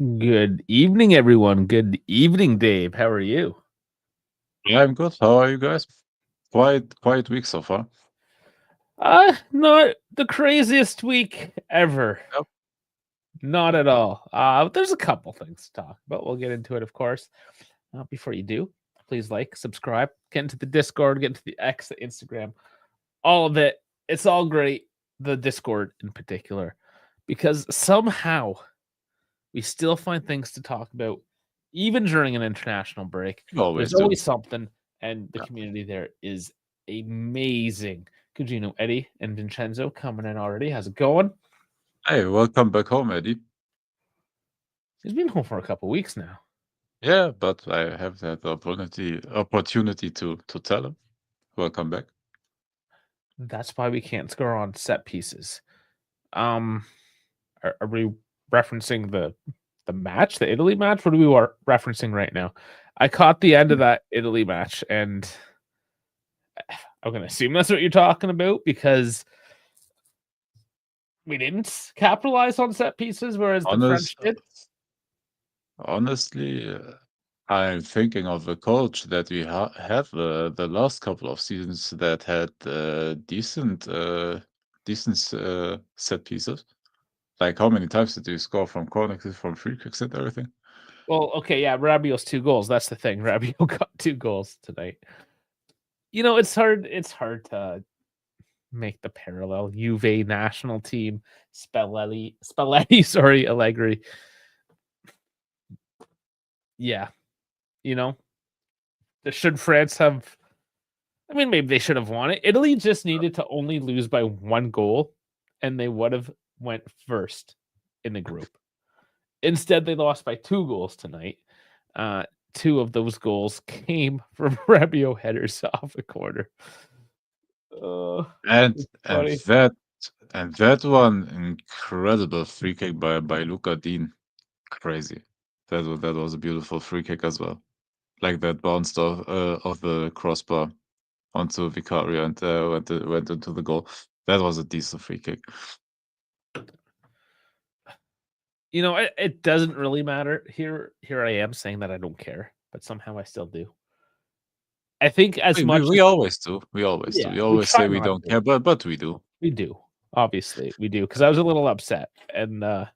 Good evening, everyone. Good evening, Dave. How are you? Yeah, I'm good. How are you guys? Quiet week so far. Not the craziest week ever. Yep. Not at all. There's a couple things to talk about. We'll get into it, of course. Before you do, please like, subscribe, get into the Discord, get into the X, the Instagram, all of it. It's all great. The Discord in particular, because somehow we still find things to talk about, even during an international break. You There's always do. always something, and the Yeah. community there is amazing. Gugino, Eddie, and Vincenzo coming in already. How's it going? Hey, welcome back home, Eddie. He's been home for a couple weeks now. Yeah, but I have that opportunity to tell him. Welcome back. That's why we can't score on set pieces. Are we referencing the match, the Italy match? What are we referencing right now? I caught the end of that Italy match, and I'm gonna assume that's what you're talking about because we didn't capitalize on set pieces, whereas the French Honest, did. honestly, I'm thinking of a coach that we have the last couple of seasons that had decent set pieces. Like how many times did you score from corners, from free kicks, and everything? Well, okay, yeah, Rabiot's 2 goals. That's the thing. Rabiot got 2 goals tonight. You know, it's hard to make the parallel. Juve national team, Spalletti, sorry, Allegri. Yeah, you know, should France have? I mean, maybe they should have won it. Italy just needed to only lose by 1 goal, and they would have went first in the group. Instead, they lost by 2 goals tonight. 2 of those goals came from Rabiot headers off the corner. And It's and funny. that one incredible free kick by Luca Dean. Crazy. That was a beautiful free kick as well. Like that bounced off the crossbar onto Vicario and went into the goal. That was a decent free kick. You know, it doesn't really matter. Here I am saying that I don't care, but somehow I still do. I think as We, we, much we as always do. We always do. yeah, We we always try say we not don't to. care, but we do. We do. Obviously, we do because I was a little upset and I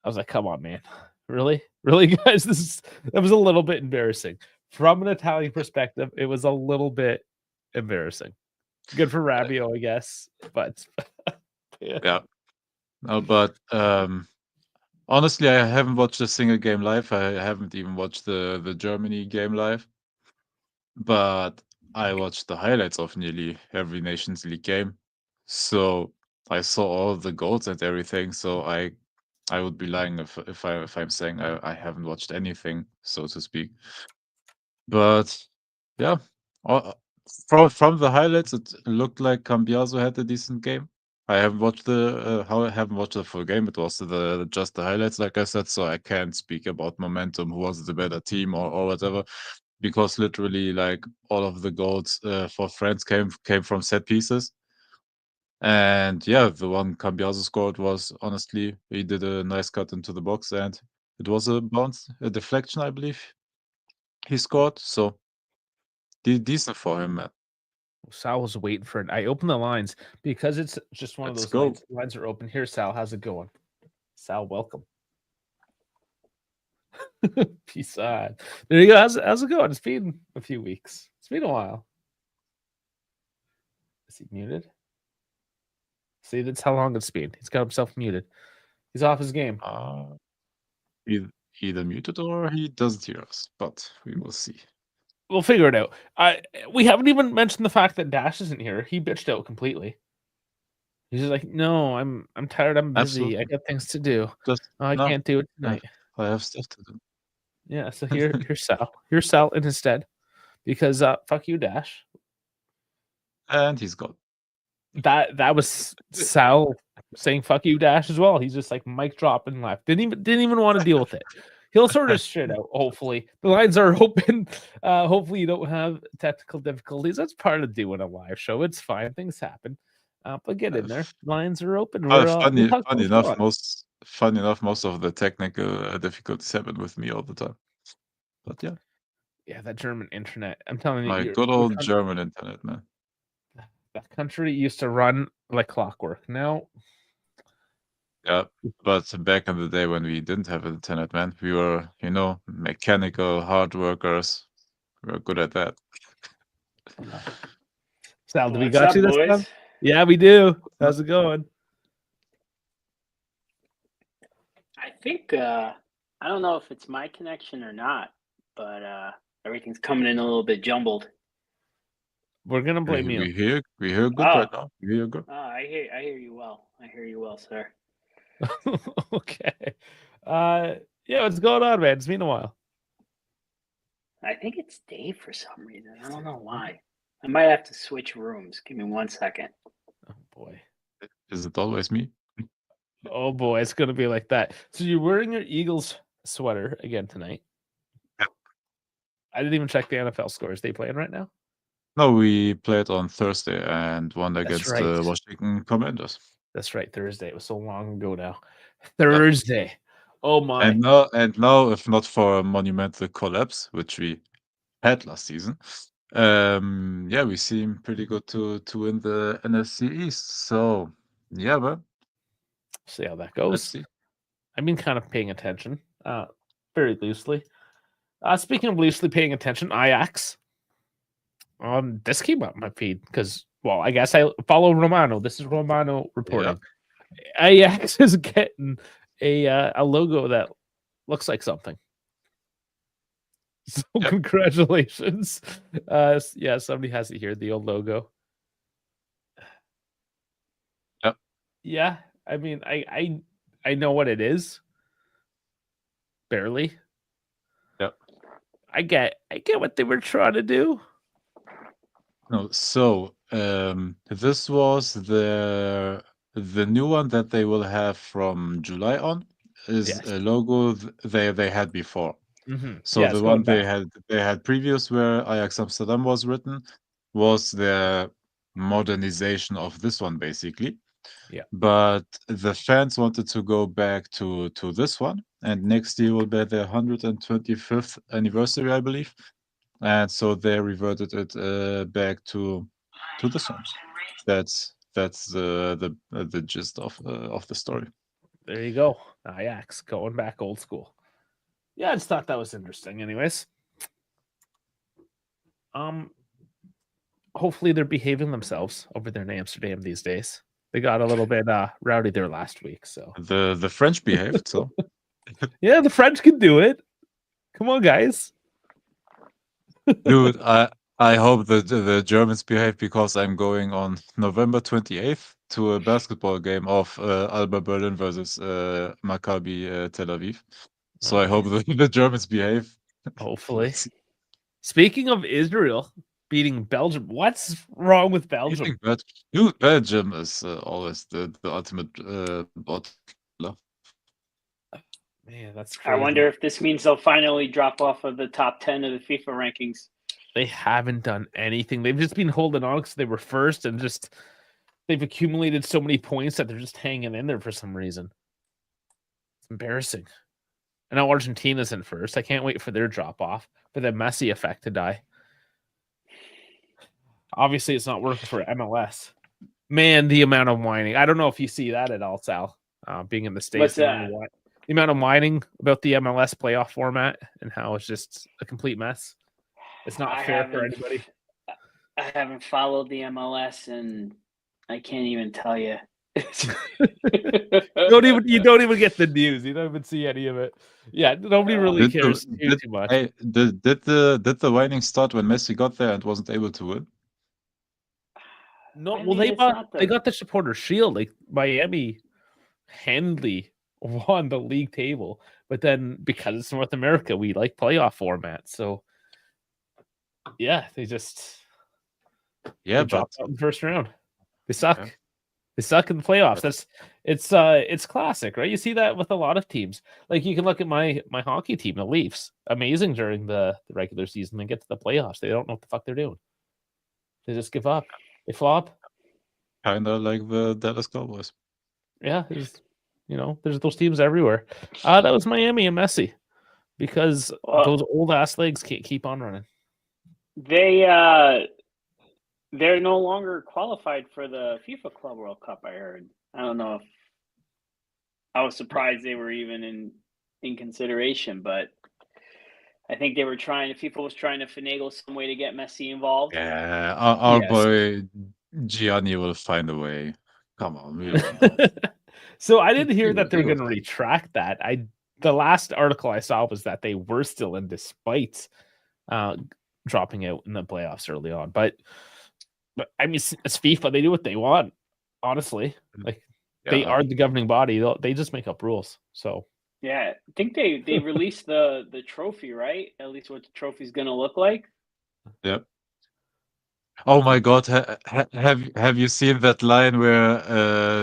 was like, "Come on, man. Really? Really guys, that was a little bit embarrassing." From an Italian perspective, it was a little bit embarrassing. Good for Rabiot, I guess, but yeah. Yeah. No, but honestly, I haven't watched a single game live. I haven't even watched the Germany game live. But I watched the highlights of nearly every Nations League game. So I saw all the goals and everything. So I would be lying if I'm saying I haven't watched anything, so to speak. But yeah, uh, from the highlights, it looked like Cambiaso had a decent game. I haven't watched I haven't watched the full game. It was just the highlights, like I said, so I can't speak about momentum, who was the better team or whatever, because literally like all of the goals for France came from set pieces. And yeah, the one Cambiaso scored was honestly he did a nice cut into the box, and it was a deflection, I believe he scored. So decent for him, man. Sal was waiting for it. I opened the lines because it's just one of Let's those go. nights. Lines are open. Here, Sal. How's it going? Sal, welcome. Peace out. There you go. How's it going? It's been a few weeks. It's been a while. Is he muted? See, that's how long it's been. He's got himself muted. He's off his game. Uh, he either muted or he doesn't hear us, but we will see. We'll figure it out. We haven't even mentioned the fact that Dash isn't here. He bitched out completely. He's just like, no, I'm tired. I'm busy. I Absolutely. got things to do. Just Oh, I no. can't do it Yeah, tonight. I have stuff to do. Yeah, so here's Sal. Here's Sal in his stead. Because fuck you, Dash. And he's gone. That was Sal saying fuck you, Dash as well. He's just like mic drop and left. Didn't even want to deal with it. He'll sort his shit out, hopefully. The lines are open. Hopefully you don't have technical difficulties. That's part of doing a live show. It's fine. Things happen. But get in there. Lines are open. We'll Funny talk about funny what you enough, want. funny enough, most of the technical difficulties happen with me all the time. But yeah, Yeah, that German internet. I'm telling you, my good old German internet, man. that country used to run like clockwork. Now, Yeah, but back in the day when we didn't have internet, man, we were, mechanical hard workers. We were good at that. Sal, do we What's got up, you this boys? time? Yeah, we do. How's it going? I think I don't know if it's my connection or not, but everything's coming in a little bit jumbled. We're gonna blame you. We hear good right now. We hear good. I hear you well. I hear you well, sir. Okay. Yeah, what's going on, man? It's been a while. I think it's Dave for some reason. I don't know why. I might have to switch rooms. Give me 1 second. Oh boy. Is it always me? Oh boy, it's gonna be like that. So you're wearing your Eagles sweater again tonight. Yep. I didn't even check the NFL scores. They playing right now? No, we played on Thursday and won That's against right. the Washington Commanders. That's right, Thursday. It was so long ago now. Thursday. Oh my. And now, if not for a monumental collapse, which we had last season, yeah, we seem pretty good to win the NFC East. So yeah, but See how that let's goes. see. I've been kind of paying attention, very loosely. Speaking of loosely paying attention, Ajax. This came up my feed because, well, I guess I follow Romano. This is Romano reporting. Yeah. Ajax is getting a logo that looks like something. So congratulations. Yeah, somebody has it here, the old logo. Yep. Yeah, I mean, I know what it is. Barely. Yep. I get what they were trying to do. No, so this was the new one that they will have from July on is a logo they had before. Mm-hmm. So the one they had previous where Ajax Amsterdam was written was their modernization of this one basically. Yeah. But the fans wanted to go back to this one, and next year will be their 125th anniversary, I believe. And so they reverted it back to this one. That's the gist of the story. There you go. Ajax going back old school. Yeah, I just thought that was interesting. Anyways, hopefully they're behaving themselves over there in Amsterdam these days. They got a little bit rowdy there last week. So the French behaved. So yeah, the French can do it. Come on, guys. Dude, I hope that the Germans behave because I'm going on November 28th to a basketball game of Alba Berlin versus Maccabi Tel Aviv. So I hope the Germans behave. Hopefully. Speaking of Israel beating Belgium, what's wrong with Belgium? Dude, Belgium is always the ultimate bot. Man, that's crazy. I wonder if this means they'll finally drop off of the top 10 of the FIFA rankings. They haven't done anything. They've just been holding on because they were first and just they've accumulated so many points that they're just hanging in there for some reason. It's embarrassing. And now Argentina's in first. I can't wait for their drop off, for the Messi effect to die. Obviously, it's not working for MLS. Man, the amount of whining. I don't know if you see that at all, Sal, being in the States. What's that? The amount of whining about the MLS playoff format and how it's just a complete mess. It's not fair for anybody. I haven't followed the MLS, and I can't even tell you. You don't even get the news. You don't even see any of it. Yeah, nobody really cares too much. Hey, did the whining start when Messi got there and wasn't able to win? No, they got the supporter shield. Like Miami handily won the league table, but then because it's North America, we like playoff format. So yeah, they dropped out in the first round. They suck. Yeah. They suck in the playoffs. It's classic, right? You see that with a lot of teams. Like you can look at my hockey team, the Leafs, amazing during the regular season. They get to the playoffs, they don't know what the fuck they're doing. They just give up. They flop. Kind of like the Dallas Cowboys. Yeah, there's those teams everywhere. That was Miami and Messi, because those old ass legs can't keep on running. They're no longer qualified for the FIFA Club World Cup, I heard. I don't know if I was surprised they were even in consideration, but I think FIFA was trying to finagle some way to get Messi involved. Yeah, our boy Gianni will find a way. Come on, we will know. So I didn't hear that they're going to retract that. The last article I saw was that they were still in, despite dropping out in the playoffs early on. But I mean, it's FIFA. They do what they want. Honestly, they are the governing body. They just make up rules. So yeah, I think they released the trophy, right? At least what the trophy's going to look like. Yep. Oh my God! Have you seen that line where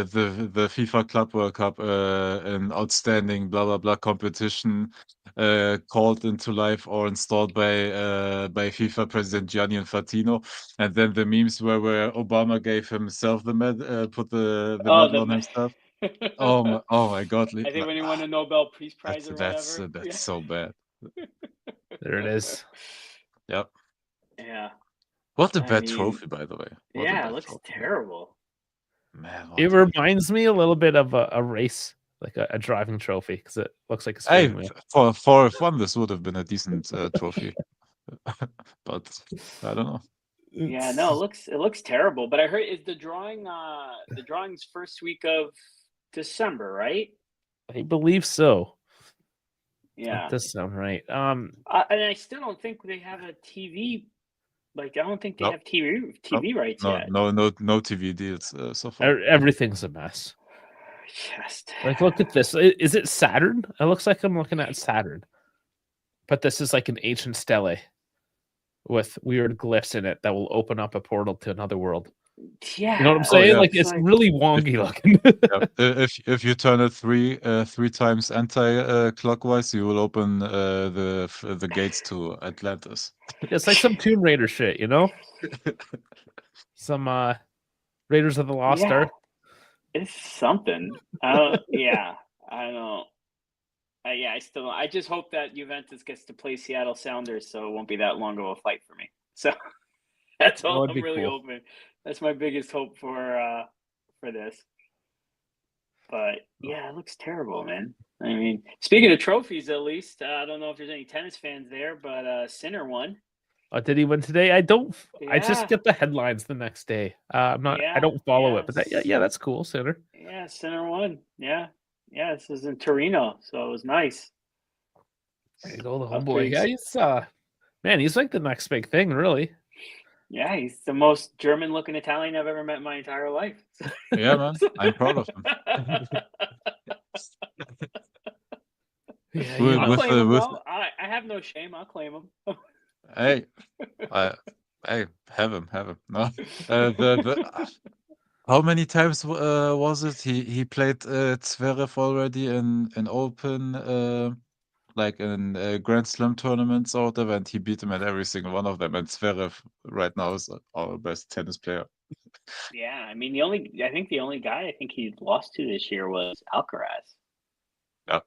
the FIFA Club World Cup, an outstanding blah blah blah competition, called into life or installed by FIFA President Gianni Infantino, and then the memes where Obama gave himself the put the medal on himself. Oh my God! I think when he won a Nobel Peace Prize or whatever. That's so bad. There it is. Yep. Yeah. What a bad trophy, by the way. It looks terrible. Man, it reminds me a little bit of a race, like a driving trophy, because it looks like a steering wheel. For fun, this would have been a decent trophy, but I don't know. Yeah, no, it looks terrible. But I heard the drawing's first week of December, right? I believe so. Yeah, that does sound right. And I still don't think they have a TV. Like, I don't think they have TV rights yet. No TV deals so far. Everything's a mess. Just like, look at this. Is it Saturn? It looks like I'm looking at Saturn, but this is like an ancient stele with weird glyphs in it that will open up a portal to another world. Yeah, you know what I'm saying? Like, it's really wonky looking. If you turn it three times anti-clockwise, you will open the gates to Atlantis. It's like some Tomb Raider shit, some Raiders of the Lost Ark. It's something. Yeah, I don't. I still don't. I just hope that Juventus gets to play Seattle Sounders, so it won't be that long of a fight for me. So that's all I'm really hoping. That's my biggest hope for this. But yeah, it looks terrible, man. I mean, speaking of trophies, at least I don't know if there's any tennis fans there, but Sinner won. Did he win today? I don't. Yeah. I just get the headlines the next day. I'm not. I don't follow it, but that's cool. Sinner. Yeah, Sinner won. Yeah. This is in Torino, so it was nice. There you go, the homeboy. Yeah, he's like the next big thing, really. Yeah, he's the most German-looking Italian I've ever met in my entire life. Yeah, man, I'm proud of him. I'll claim him. I have no shame. I'll claim him. Hey, have him. No, how many times was it? He played Zverev already in open. Like in Grand Slam tournaments or whatever, and he beat him at every single one of them. And Zverev right now is our best tennis player. Yeah, I mean the only guy I think he lost to this year was Alcaraz. Yeah,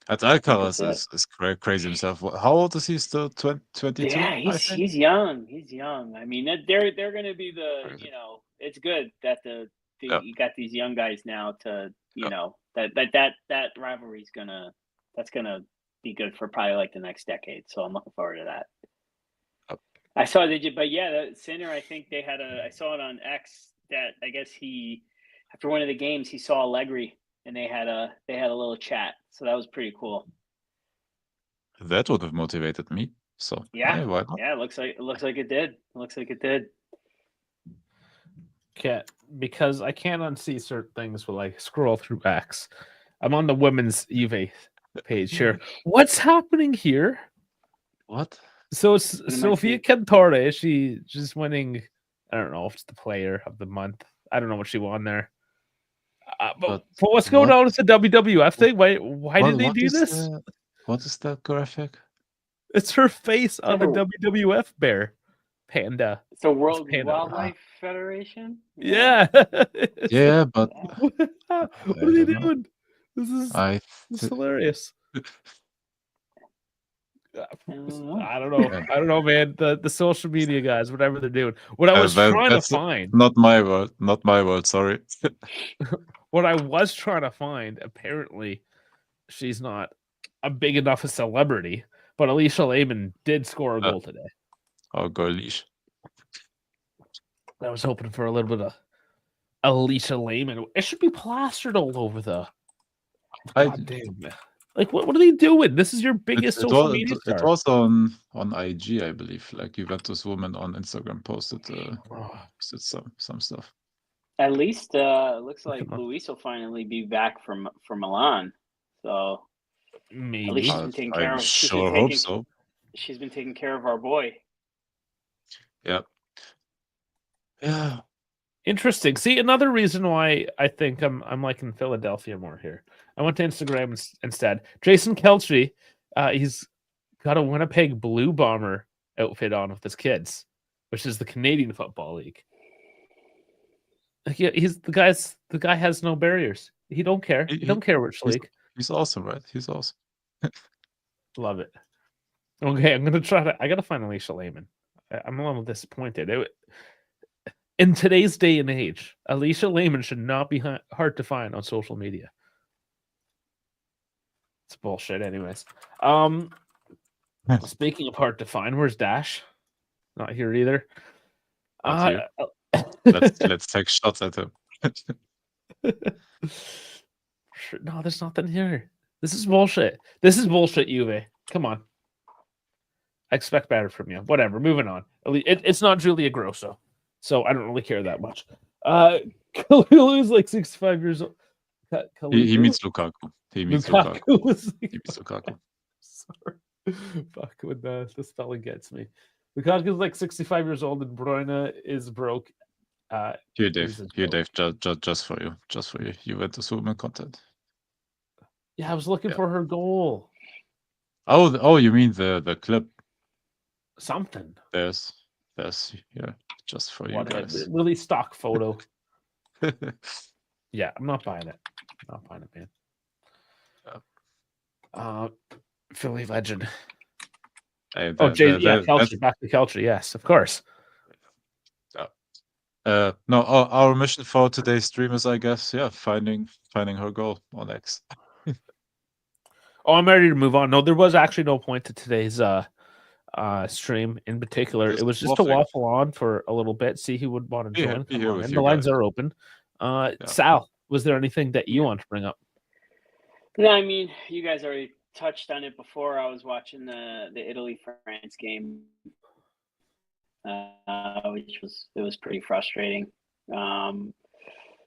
and Alcaraz is crazy himself. How old is he still? 22? Yeah, he's young. He's young. I mean they're going to be it's good that you got these young guys now to that rivalry's gonna be good for probably like the next decade. So I'm looking forward to that. I saw Sinner, I think I saw it on X that I guess after one of the games he saw Allegri and they had a little chat. So that was pretty cool. That would have motivated me. So yeah, why not? Yeah, it looks like it did. Okay, because I can't unsee certain things when I scroll through X. I'm on the women's Juve page here. What's happening here? What? So Sofia Cantore, she's winning. I don't know if it's the player of the month. I don't know what she won there. But what's going on with the WWF thing? Why did they do this? What is that graphic? It's her face on the WWF bear panda. It's the World Wildlife Federation. Yeah. Yeah, but what are they doing? This is hilarious. I don't know. I don't know, man. The social media guys, whatever they're doing. What I was trying to find. Not my world. Not my world. Sorry. What I was trying to find. Apparently, she's not a big enough a celebrity, but Alicia Lehman did score a goal today. Oh, goalish. I was hoping for a little bit of Alicia Lehman. It should be plastered all over the. God damn. Like, what are they doing? This is your biggest social media star. It was on IG, I believe. Like, Juventus woman on Instagram posted some stuff. At least it looks like Luis will finally be back from Milan. So maybe. At least she's been taking care of. Hope so. She's been taking care of our boy. Yeah. Yeah. Interesting. See, another reason why I think I'm liking Philadelphia more here. I went to Instagram instead. Jason Kelce, he's got a Winnipeg Blue Bomber outfit on with his kids, which is the Canadian Football League. Yeah, the guy has no barriers. He don't care. He don't care which league. He's awesome, right? He's awesome. Love it. Okay, I'm gonna try to. I gotta find Alicia Lehman. I'm a little disappointed. In today's day and age, Alicia Lehman should not be hard to find on social media. It's bullshit, anyways. Speaking of hard to find, where's Dash? Not here either. Let's take shots at him. No, there's nothing here. This is bullshit. This is bullshit, Juve. Come on. I expect better from you. Whatever. Moving on. It's not Julia Grosso, so I don't really care that much. Kalulu is like 65 years old. He meets Lukaku. He meets Lukaku. Sorry. Fuck, when the spelling gets me. Lukaku is like 65 years old and Bruyne is broke. Here, Dave. Just for you. You went to Superman content. Yeah, I was looking for her goal. Oh, you mean the clip? Something. There's yeah, just for you guys. Really stock photo. Yeah, I'm not buying it. Man. Philly legend. Kelce, back to Kelce. Yes, of course. No, our mission for today's stream is, I guess, finding her goal on X. I'm ready to move on. No, there was actually no point to today's stream in particular. It was just to waffle on for a little bit, see who would want to join. The lines are open. Sal, was there anything that you want to bring up? No, I mean, you guys already touched on it before. I was watching the Italy-France game, which was pretty frustrating.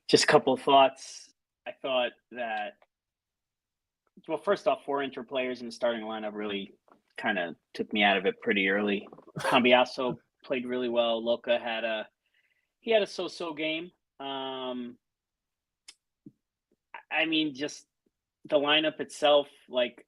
Just a couple of thoughts. I thought that, well, first off, 4 Inter players in the starting lineup really kind of took me out of it pretty early. Cambiaso played really well. Loca had a so-so game. I mean, just the lineup itself, like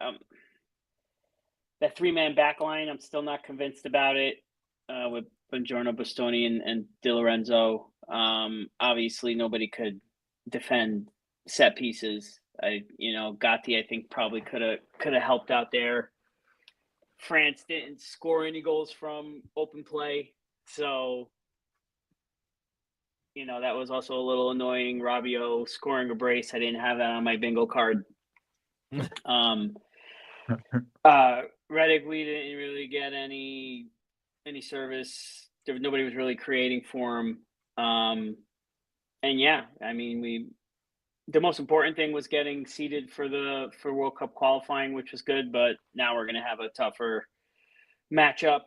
that 3-man back line, I'm still not convinced about it with Buongiorno, Bastoni, and Di Lorenzo. Obviously, nobody could defend set pieces. Gatti, I think, probably could have helped out there. France didn't score any goals from open play, so that was also a little annoying. Rabiot scoring a brace. I didn't have that on my bingo card. Redick, we didn't really get any service. Nobody was really creating for him. And yeah, I mean, the most important thing was getting seeded for World Cup qualifying, which was good. But now we're going to have a tougher matchup.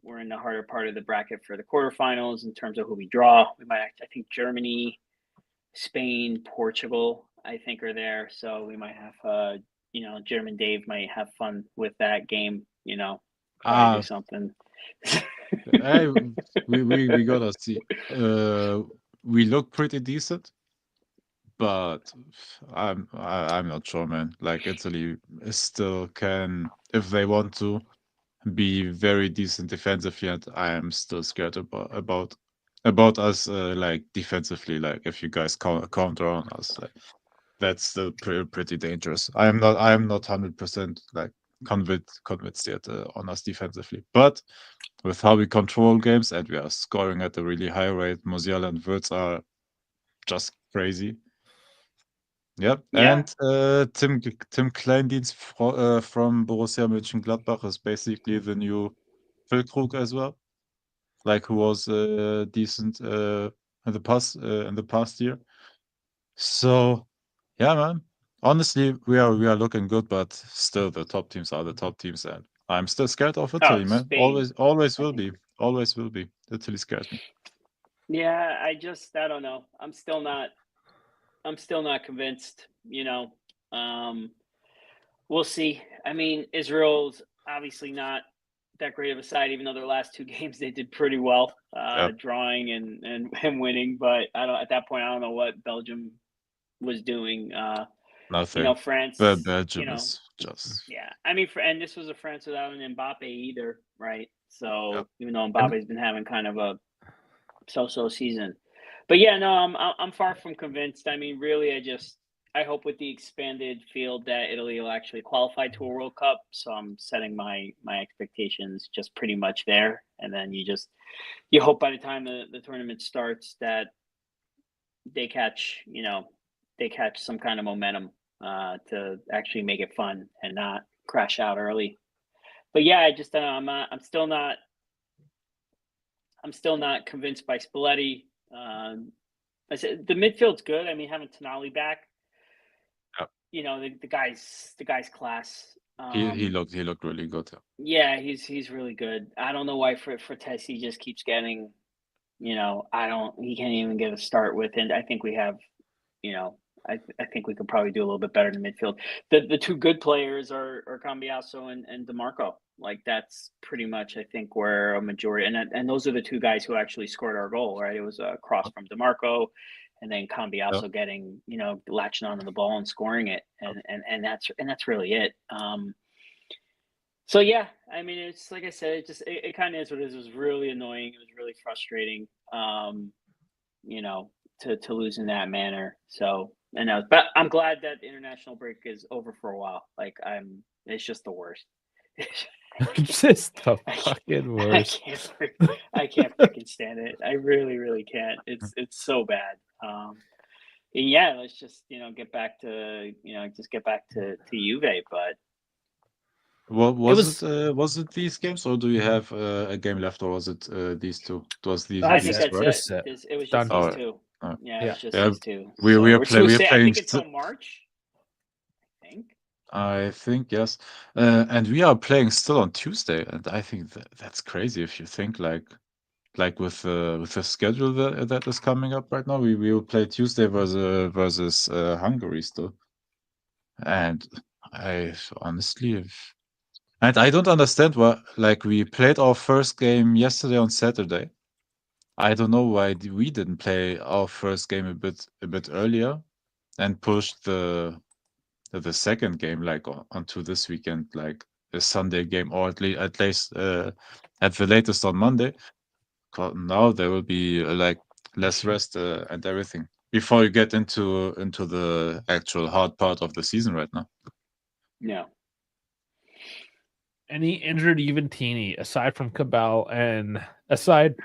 We're in the harder part of the bracket for the quarterfinals in terms of who we draw. I think Germany, Spain, Portugal, I think are there. So we might have, German Dave might have fun with that game. Do something. Hey, we gotta see. We look pretty decent, but I'm not sure, man. Like, Italy still can, if they want to, be very decent defensively, and I am still scared about us, like, defensively. Like, if you guys counter on us, like, that's still pretty dangerous. I am not 100% like convinced yet on us defensively, but with how we control games and we are scoring at a really high rate, Musiala and Wirtz are just crazy. Yep. Yeah. And Tim Kleindienst from Borussia Mönchengladbach is basically the new Füllkrug as well, like who was decent in the past year. So yeah, man. Honestly, we are looking good, but still the top teams are the top teams, and I'm still scared of Italy, man. Spain. Always I will think. be. Always will be. Italy scares me. Yeah, I don't know. I'm still not convinced, We'll see. I mean, Israel's obviously not that great of a side, even though their last two games they did pretty well, drawing and winning. But at that point, I don't know what Belgium was doing. Nothing. France. But Belgium is just. Yeah, I mean, and this was a France without an Mbappe either, right? So even though And- Mbappe's been having kind of a so-so season, but yeah, no, I'm far from convinced. I mean, really, I hope with the expanded field that Italy will actually qualify to a World Cup. So I'm setting my expectations just pretty much there, and then you hope by the time the tournament starts that they catch some kind of momentum to actually make it fun and not crash out early. But yeah, I just I'm still not convinced by Spalletti. I said the midfield's good. I mean, having Tonali back, the guy's class. He looked really good. Yeah, he's really good. I don't know why Frattesi just keeps getting, he can't even get a start with, and I think we have, I think we could probably do a little bit better in the midfield. The two good players are Cambiaso and DeMarco. Like that's pretty much I think where a majority and those are the two guys who actually scored our goal, right? It was a cross from DeMarco and then Cambiaso getting, latching onto the ball and scoring it. And that's really it. So yeah, I mean it's like I said, it kind of is what it is. It was really annoying. It was really frustrating. To lose in that manner. So but I'm glad that the international break is over for a while. Like it's just the worst. Just the fucking worst. I can't freaking stand it. I really, really can't. It's so bad. And yeah, let's just get back to Juve. But was it these games, or do you have a game left, or was it these two? It was these. I think these, that's right? it. It was just these two. Yeah, it was just these two. We are playing. I think it's till March. I think yes, and we are playing still on Tuesday, and I think that's crazy if you think like with the schedule that is coming up right now. We will play Tuesday versus Hungary still, and I honestly. And I don't understand why. Like we played our first game yesterday on Saturday. I don't know why we didn't play our first game a bit earlier, and pushed the second game like onto this weekend, like a Sunday game, or at least at the latest on Monday. Now there will be like less rest and everything before you get into the actual hard part of the season right now. Yeah. Any injured Juventini aside from Cabal and aside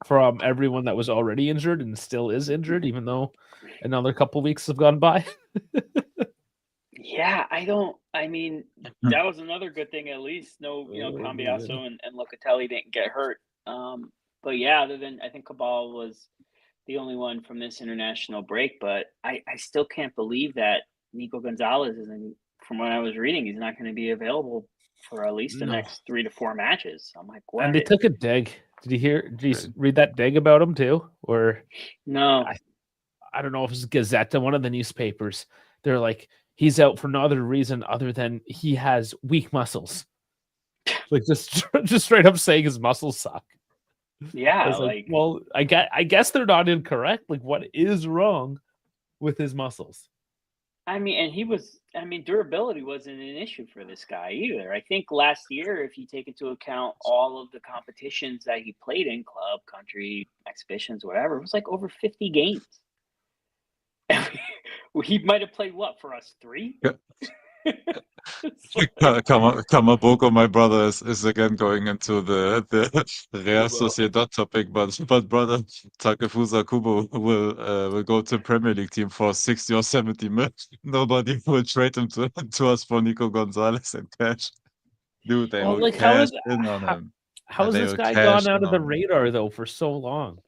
from everyone that was already injured and still is injured, even though another couple weeks have gone by? Yeah, I mean, that was another good thing. At least Cambiaso and Locatelli didn't get hurt. But yeah, other than I think Cabal was the only one from this international break. But I still can't believe that Nico Gonzalez isn't. From what I was reading, he's not going to be available for at least the next 3 to 4 matches. I'm like, what? Uh, And they took a dig. Did you read that dig about him too? Or no? I don't know if it's Gazette, one of the newspapers. They're like, he's out for no other reason other than he has weak muscles. Like just straight up saying his muscles suck. Yeah, like, well, I guess they're not incorrect. Like, what is wrong with his muscles? I mean, and durability wasn't an issue for this guy either. I think last year, if you take into account all of the competitions that he played in, club, country, exhibitions, whatever, it was like over 50 games. He might have played what for us 3? Kamaboko, my brother, is again going into the Real Sociedad topic, but brother, Takefusa Kubo will go to Premier League team for 60 or 70 million. Nobody will trade him to us for Nico Gonzalez and cash. Dude, they will cash in on him. How has this guy gone out of the radar though for so long?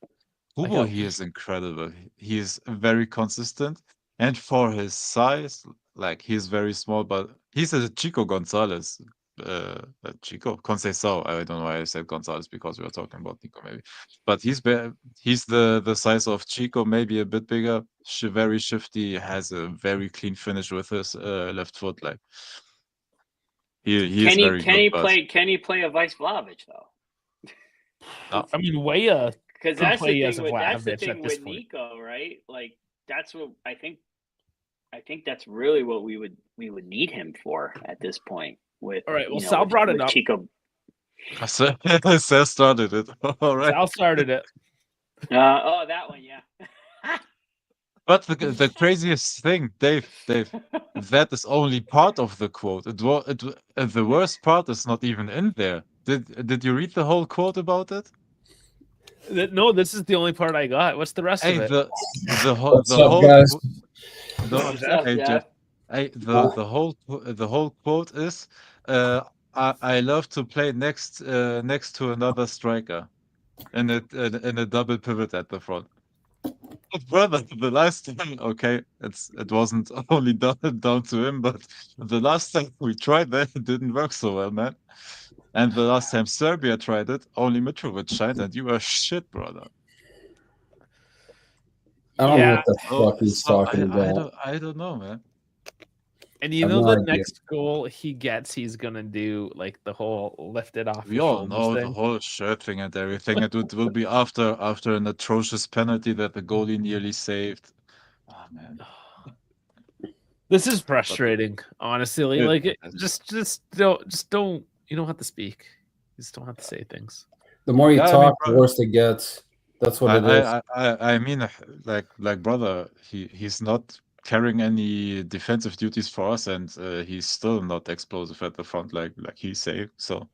Kubo, he is incredible. He is very consistent, and for his size, like he's very small, but he's a Chico Gonzalez. Chico Conceição. I don't know why I said Gonzalez because we were talking about Nico, maybe. But he's the size of Chico, maybe a bit bigger. Very shifty. Has a very clean finish with his left foot. Like he is very good. Can he play a Vice Vlahovic though? No. I mean, Weah. Because that's the thing with Nico, right? Like that's what I think. I think that's really what we would need him for at this point. With all right, well, Sal brought it up. Chico. Sal started it. All right, Sal started it. That one, yeah. But the craziest thing, Dave, that is only part of the quote. The worst part is not even in there. Did you read the whole quote about it? No, this is the only part I got. What's the rest of it? The whole quote is, I love to play next to another striker, in a double pivot at the front. But brother, the last time, okay, it wasn't only down to him, but the last time we tried that, it didn't work so well, man. And the last time Serbia tried it, only Mitrovic shined, and you were shit, brother. I don't know what the fuck he's talking about. I don't know, man. And you know the next goal he gets, he's gonna do like the whole lift it off. We all know the whole shirt thing and everything. It will be after an atrocious penalty that the goalie nearly saved. Oh man. This is frustrating, honestly. Like just don't. You don't have to speak. You just don't have to say things. The more you talk, the worse it gets. That's what it is. I mean, like brother, he's not carrying any defensive duties for us, and he's still not explosive at the front like he's saying. So,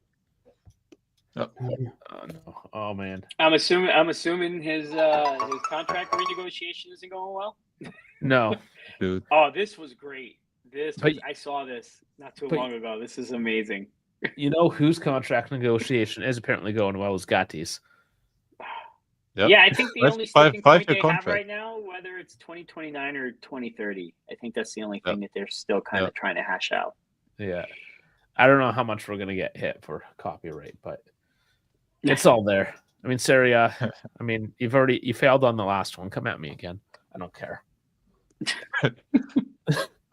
no. Oh man, I'm assuming his contract renegotiation isn't going well. No, dude. Oh, this was great. I saw this not too long ago. This is amazing. You know whose contract negotiation is apparently going well is Gatti's. Yep. Yeah, I think the only sticking point they have right now, whether it's 2029 or 2030, I think that's the only thing that they're still kind of trying to hash out. Yeah. I don't know how much we're going to get hit for copyright, but it's all there. I mean, Seria, I mean, you failed on the last one. Come at me again. I don't care.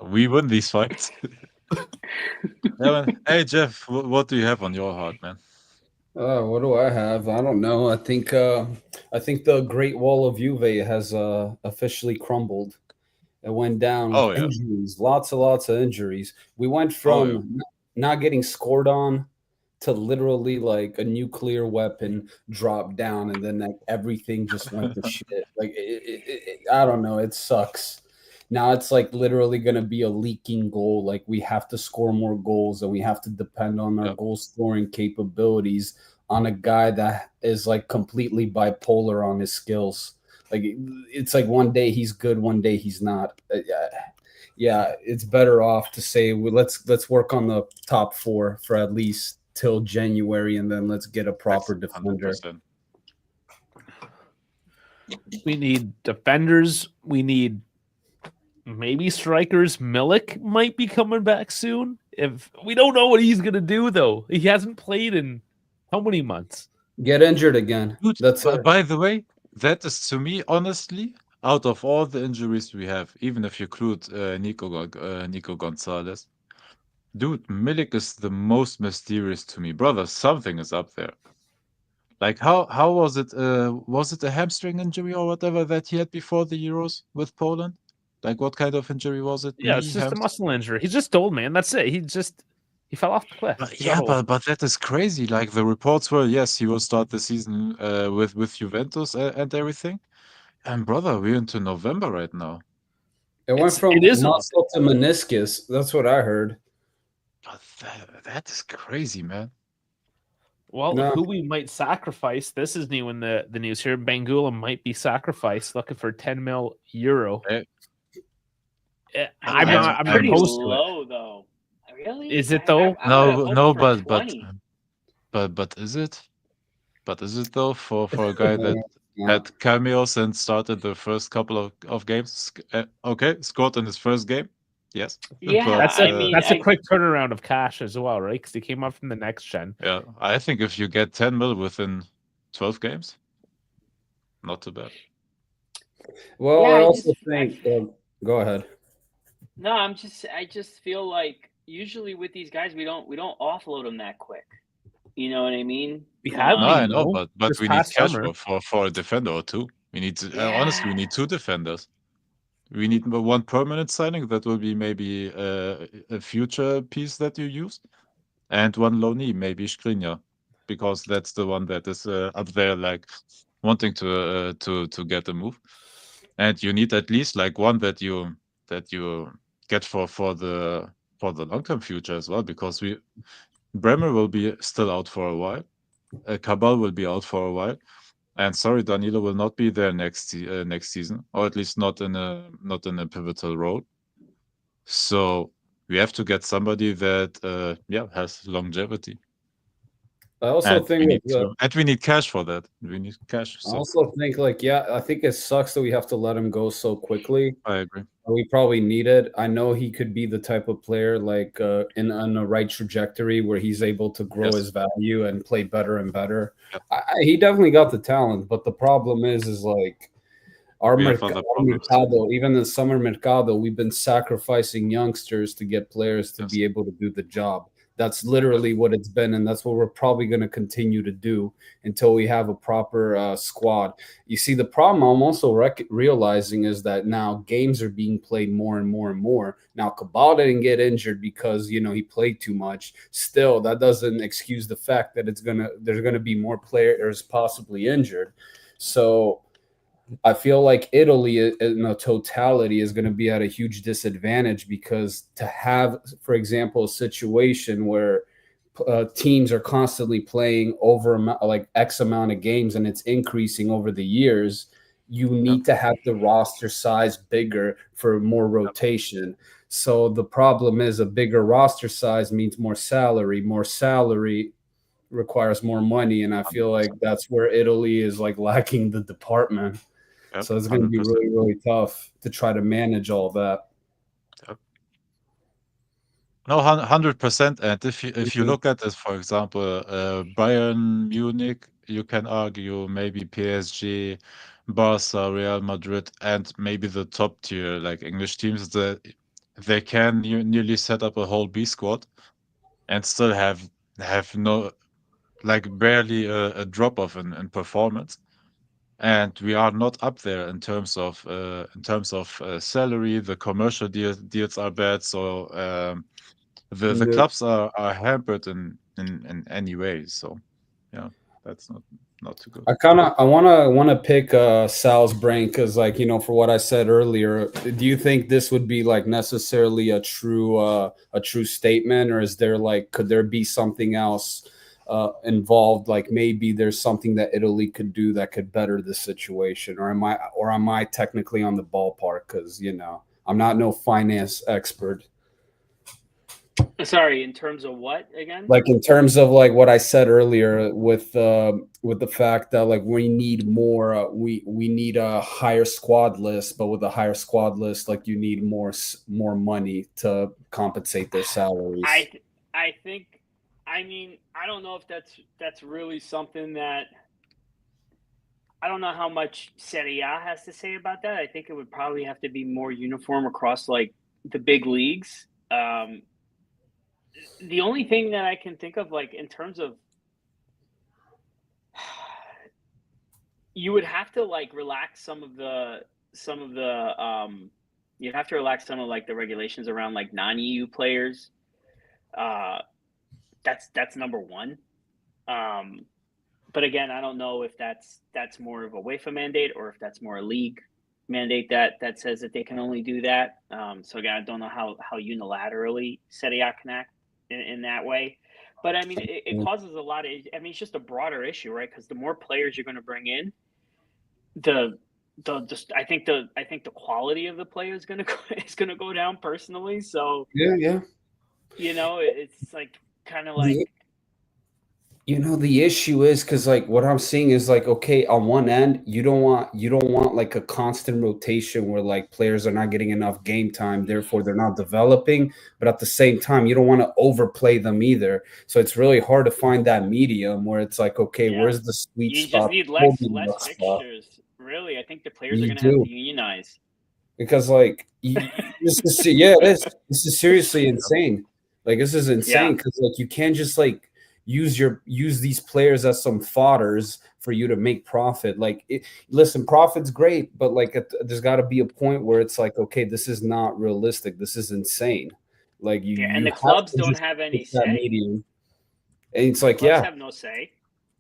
We win these fights. Hey, Jeff, what do you have on your heart, man? What do I have? I don't know. I think the Great Wall of Juve has officially crumbled. It went down. Oh, yeah. Injuries, lots of injuries. We went from not getting scored on to literally like a nuclear weapon dropped down, and then like everything just went to shit. Like I don't know. It sucks. Now it's like literally going to be a leaking goal. Like we have to score more goals, and we have to depend on our goal scoring capabilities on a guy that is like completely bipolar on his skills. Like it's like one day he's good, one day he's not. Yeah, it's better off to say let's work on the top 4 for at least till January, and then let's get a proper defender. 100%. We need defenders. We need maybe strikers. Milik might be coming back soon. If we don't know what he's gonna do, though, he hasn't played in how many months? Get injured again. Dude, that's by the way, that is to me honestly, out of all the injuries we have, even if you include Nico Gonzalez, dude, Milik is the most mysterious to me, brother. Something is up there. Like how was it? Was it a hamstring injury or whatever that he had before the Euros with Poland? Like, what kind of injury was it? Yeah, it's just a muscle injury. He's just old, man. That's it. He fell off the cliff. But that is crazy. Like, the reports were, yes, he will start the season with Juventus and everything. And, brother, we're into November right now. It went from muscle to meniscus. That's what I heard. But that is crazy, man. Well, who we might sacrifice? This is new in the news here. Bangula might be sacrificed, looking for 10 mil euro. I'm pretty opposed low, to it. though. Really? Is it though? No, but is it? But is it though for a guy that had cameos and started the first couple of games? Okay, scored in his first game. Yes. Yeah, that's a quick turnaround of cash as well, right? Because he came up from the next gen. Yeah, I think if you get 10 mil within 12 games, not too bad. Well, I also think. Go ahead. No, I just feel like usually with these guys we don't offload them that quick. You know what I mean? I know, but we need cash for a defender or two. We need honestly, we need two defenders. We need one permanent signing that will be maybe a future piece that you use, and one loanee, maybe Skriniar, because that's the one that is up there, like wanting to get a move. And you need at least like one that you get for the long-term future as well, because Bremer will be still out for a while. Cabal will be out for a while. And sorry, Danilo will not be there next season, or at least not in a pivotal role. So we have to get somebody that has longevity. I also think we need cash for that. We need cash. I also think I think it sucks that we have to let him go so quickly. I agree. We probably need it. I know he could be the type of player like on the right trajectory where he's able to grow his value and play better and better. Yep. He definitely got the talent, but the problem is like our Mercado, even the summer Mercado, we've been sacrificing youngsters to get players to be able to do the job. That's literally what it's been, and that's what we're probably going to continue to do until we have a proper squad. You see, the problem I'm also realizing is that now games are being played more and more and more. Now, Cabal didn't get injured because, he played too much. Still, that doesn't excuse the fact that there's going to be more players possibly injured. So I feel like Italy in a totality is going to be at a huge disadvantage because to have, for example, a situation where teams are constantly playing over like X amount of games and it's increasing over the years, you need to have the roster size bigger for more rotation. So the problem is a bigger roster size means more salary requires more money. And I feel like that's where Italy is like lacking the department. Yep, so it's going to be really, really tough to try to manage all that. Yep. No, 100%. And if you look at it, for example, Bayern Munich, you can argue maybe PSG, Barca, Real Madrid, and maybe the top tier like English teams that they can nearly set up a whole B squad and still have no barely a drop off in performance. And we are not up there in terms of salary. The commercial deals are bad, so the clubs are hampered in any way. So yeah, that's not too good. I want to pick Sal's brain because for what I said earlier, do you think this would be like necessarily a true statement, or is there could there be something else involved, like maybe there's something that Italy could do that could better the situation, or am I technically on the ballpark because I'm not no finance expert? Sorry, in terms of what again? Like in terms of like what I said earlier with the fact that like we need more, we need a higher squad list, but with a higher squad list, like you need more money to compensate their salaries. I think. I mean, I don't know if that's really something that I don't know how much Serie A has to say about that. I think it would probably have to be more uniform across like the big leagues. The only thing that I can think of, like in terms of, you would have to like relax some of the you'd have to relax some of like the regulations around like non-EU players. That's number one. But again, I don't know if that's more of a UEFA mandate or if that's more a league mandate that says that they can only do that. So again, I don't know how unilaterally Serie A can act in that way. But I mean, it causes a lot of. I mean, it's just a broader issue, right? Because the more players you're going to bring in, I think the quality of the player is going to go down personally. So yeah. It's like kind of like. The issue is because like what I'm seeing is like, okay, on one end, you don't want like a constant rotation where like players are not getting enough game time, therefore they're not developing. But at the same time, you don't want to overplay them either. So it's really hard to find that medium where it's like, okay, where's the sweet spot? You just need less fixtures. Really, I think the players are going to have to unionize. Because like this is seriously insane. Like this is insane because like you can't just like use these players as some fodders for you to make profit. Like, listen, profit's great, but like there's got to be a point where it's like, okay, this is not realistic. This is insane. Like and the clubs don't have any say. Medium. And it's like, clubs have no say.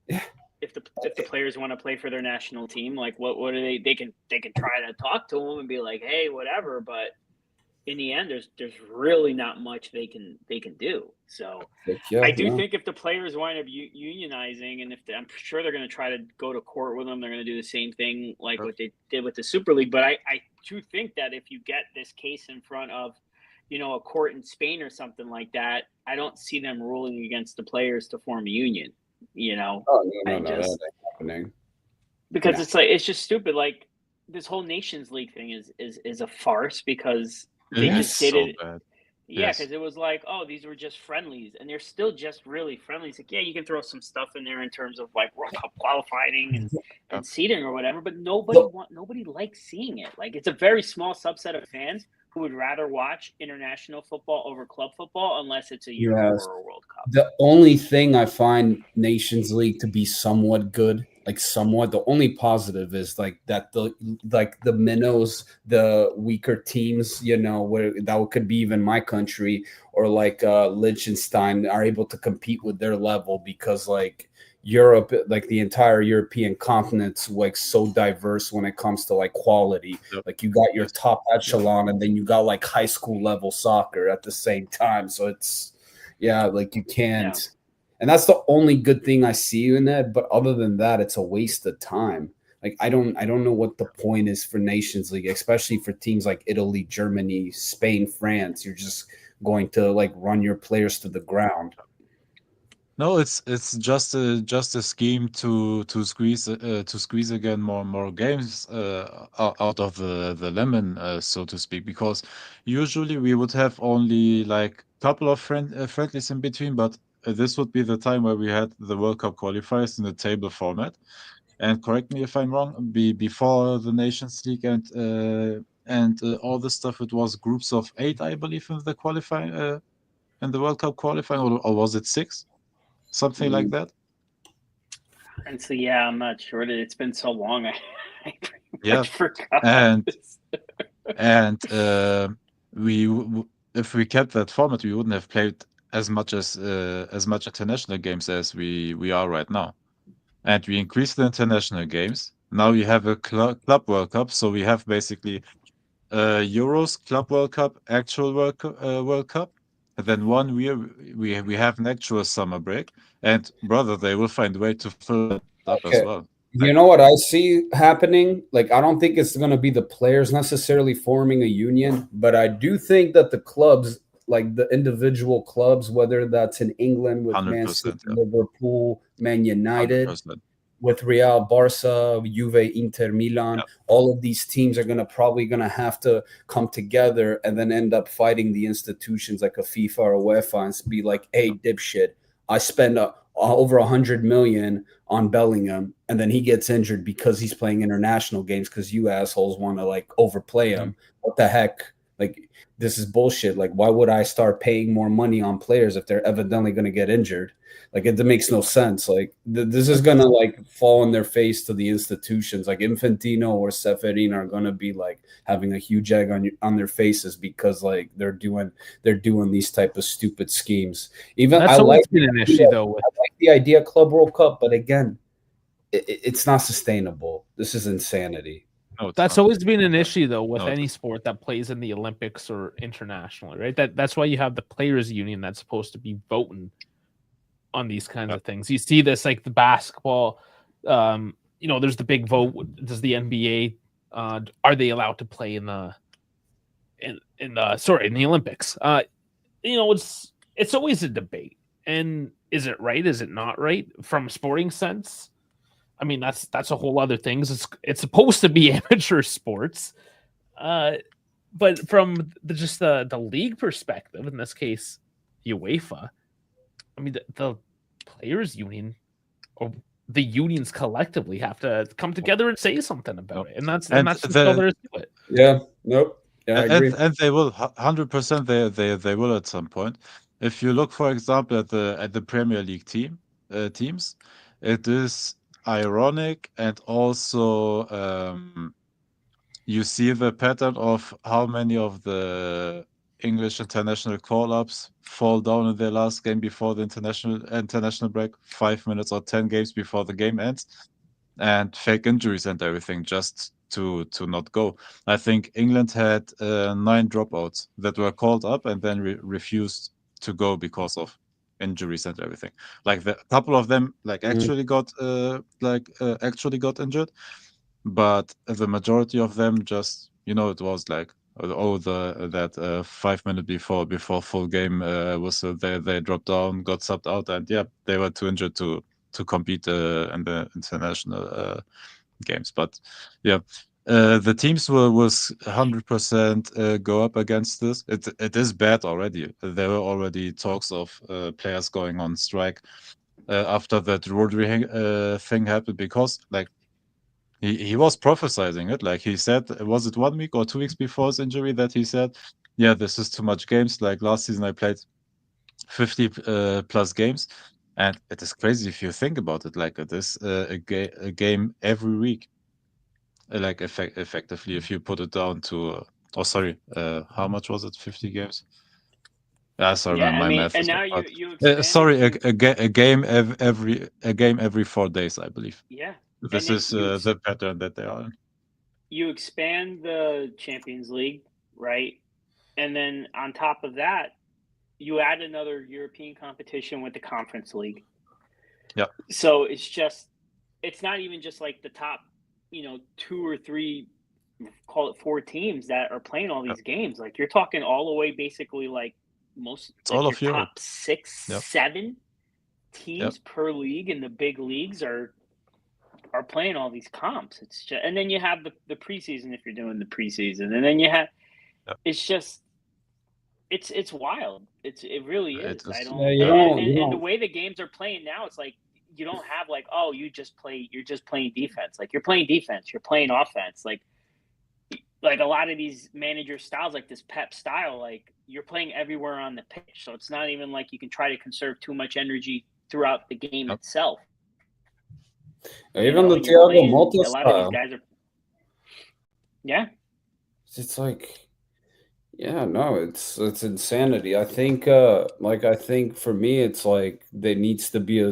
Yeah. If the players want to play for their national team, like what are they can try to talk to them and be like, hey, whatever, but in the end, there's really not much they can do. So I do think if the players wind up unionizing, and I'm sure they're going to try to go to court with them, they're going to do the same thing like what they did with the Super League. But I do think that if you get this case in front of, a court in Spain or something like that, I don't see them ruling against the players to form a union. No, that's happening. Because it's just stupid. Like this whole Nations League thing is a farce because. They just did it. Bad. Yeah, because it was like, oh, these were just friendlies, and they're still just really friendlies. Like, yeah, you can throw some stuff in there in terms of like World Cup qualifying and seeding or whatever, but nobody likes seeing it. Like, it's a very small subset of fans who would rather watch international football over club football unless it's a Euro or a World Cup. The only thing I find Nations League to be somewhat good, the only positive is like that the minnows, the weaker teams, where that could be even my country or like Liechtenstein are able to compete with their level because like Europe, like the entire European continent's like so diverse when it comes to like quality. Yep. Like you got your top echelon and then you got like high school level soccer at the same time. So it's like you can't. Yeah. And that's the only good thing I see in that. But other than that, it's a waste of time. Like I don't know what the point is for Nations League, especially for teams like Italy, Germany, Spain, France. You're just going to like run your players to the ground. No, it's just a scheme to squeeze again more games out of the lemon, so to speak. Because usually we would have only like a couple of friendlies in between, but this would be the time where we had the World Cup qualifiers in the table format. And correct me if I'm wrong. Before the Nations League and all this stuff, it was groups of 8, I believe, in the qualifying in the World Cup qualifying, or was it 6? Something like that. And so, I'm not sure. It's been so long. I pretty much forgot. And if we kept that format, we wouldn't have played as much international games as we are right now. And we increased the international games. Now we have a club World Cup, so we have basically Euros, Club World Cup, actual World Cup. And then 1 year we have an actual summer break, and brother, they will find a way to fill it up as well. You know what I see happening? Like, I don't think it's going to be the players necessarily forming a union, but I do think that the clubs, like the individual clubs, whether that's in England with Man City, Liverpool, Man United, 100%. With Real, Barca, Juve, Inter, Milan, all of these teams are probably gonna have to come together and then end up fighting the institutions like a FIFA or UEFA and be like, "Hey, dipshit, I spend over 100 million on Bellingham, and then he gets injured because he's playing international games because you assholes want to like overplay him. What the heck? Like, this is bullshit. Like, why would I start paying more money on players if they're evidently going to get injured? Like, it makes no sense. Like, this is going to like fall in their face to the institutions. Like Infantino or Seferin are going to be like having a huge egg on their faces because like they're doing these type of stupid schemes. Even that's always been an issue though. I like the idea of Club World Cup, but again, it's not sustainable. This is insanity. That's not. always been an issue, though, with No, any sport that plays in the Olympics or internationally, right? That's why you have the players' union that's supposed to be voting on these kinds of things. You see this like the basketball. There's the big vote. Does the NBA are they allowed to play in the Olympics? It's always a debate. And is it right? Is it not right from a sporting sense? I mean, that's a whole other thing. It's supposed to be amateur sports, but from the league perspective, in this case, UEFA. I mean, the players' union or the unions collectively have to come together and say something about it, and that's just all there is to it. Yeah. Nope. Yeah, I agree. And they will 100%. They will at some point. If you look, for example, at the Premier League teams, it is ironic, and also you see the pattern of how many of the English international call-ups fall down in their last game before the international break, 5 minutes or 10 games before the game ends, and fake injuries and everything just to not go. I think England had 9 dropouts that were called up and then refused to go because of injuries and everything. Like a couple of them actually got injured, but the majority of them just it was like, oh, that 5 minutes before full game whistle, they dropped down, got subbed out, and they were too injured to compete in the international games. But the teams will 100% go up against this. It is bad already. There were already talks of players going on strike after that Rodri thing happened, because he was prophesizing it. Like he said, was it 1 week or 2 weeks before his injury that he said, yeah, this is too much games. Like last season I played 50 plus games, and it is crazy if you think about it. Like it is a game every week. Like effectively, if you put it down to how much was it? 50 games. Sorry, my math. And now you sorry, a game every 4 days, I believe. Yeah. This is the pattern that they are in. You expand the Champions League, right? And then on top of that, you add another European competition with the Conference League. Yeah. So it's not even just like the top, 2 or 3, call it 4 teams that are playing all these games. Like you're talking all the way basically like most all of Europe. Top 6, 7 teams per league in the big leagues are playing all these comps. It's just, and then you have the preseason if you're doing the preseason, and then you have it's just it's wild. It really is. And the way the games are playing now, it's like you don't have like, oh, you're just playing defense. Like you're playing defense, you're playing offense. Like a lot of these manager styles, like this Pep style, like you're playing everywhere on the pitch. So it's not even like you can try to conserve too much energy throughout the game itself. Even the Thiago Motta style. A lot of these guys are. Yeah. It's like, it's insanity. I think, I think for me, it's like there needs to be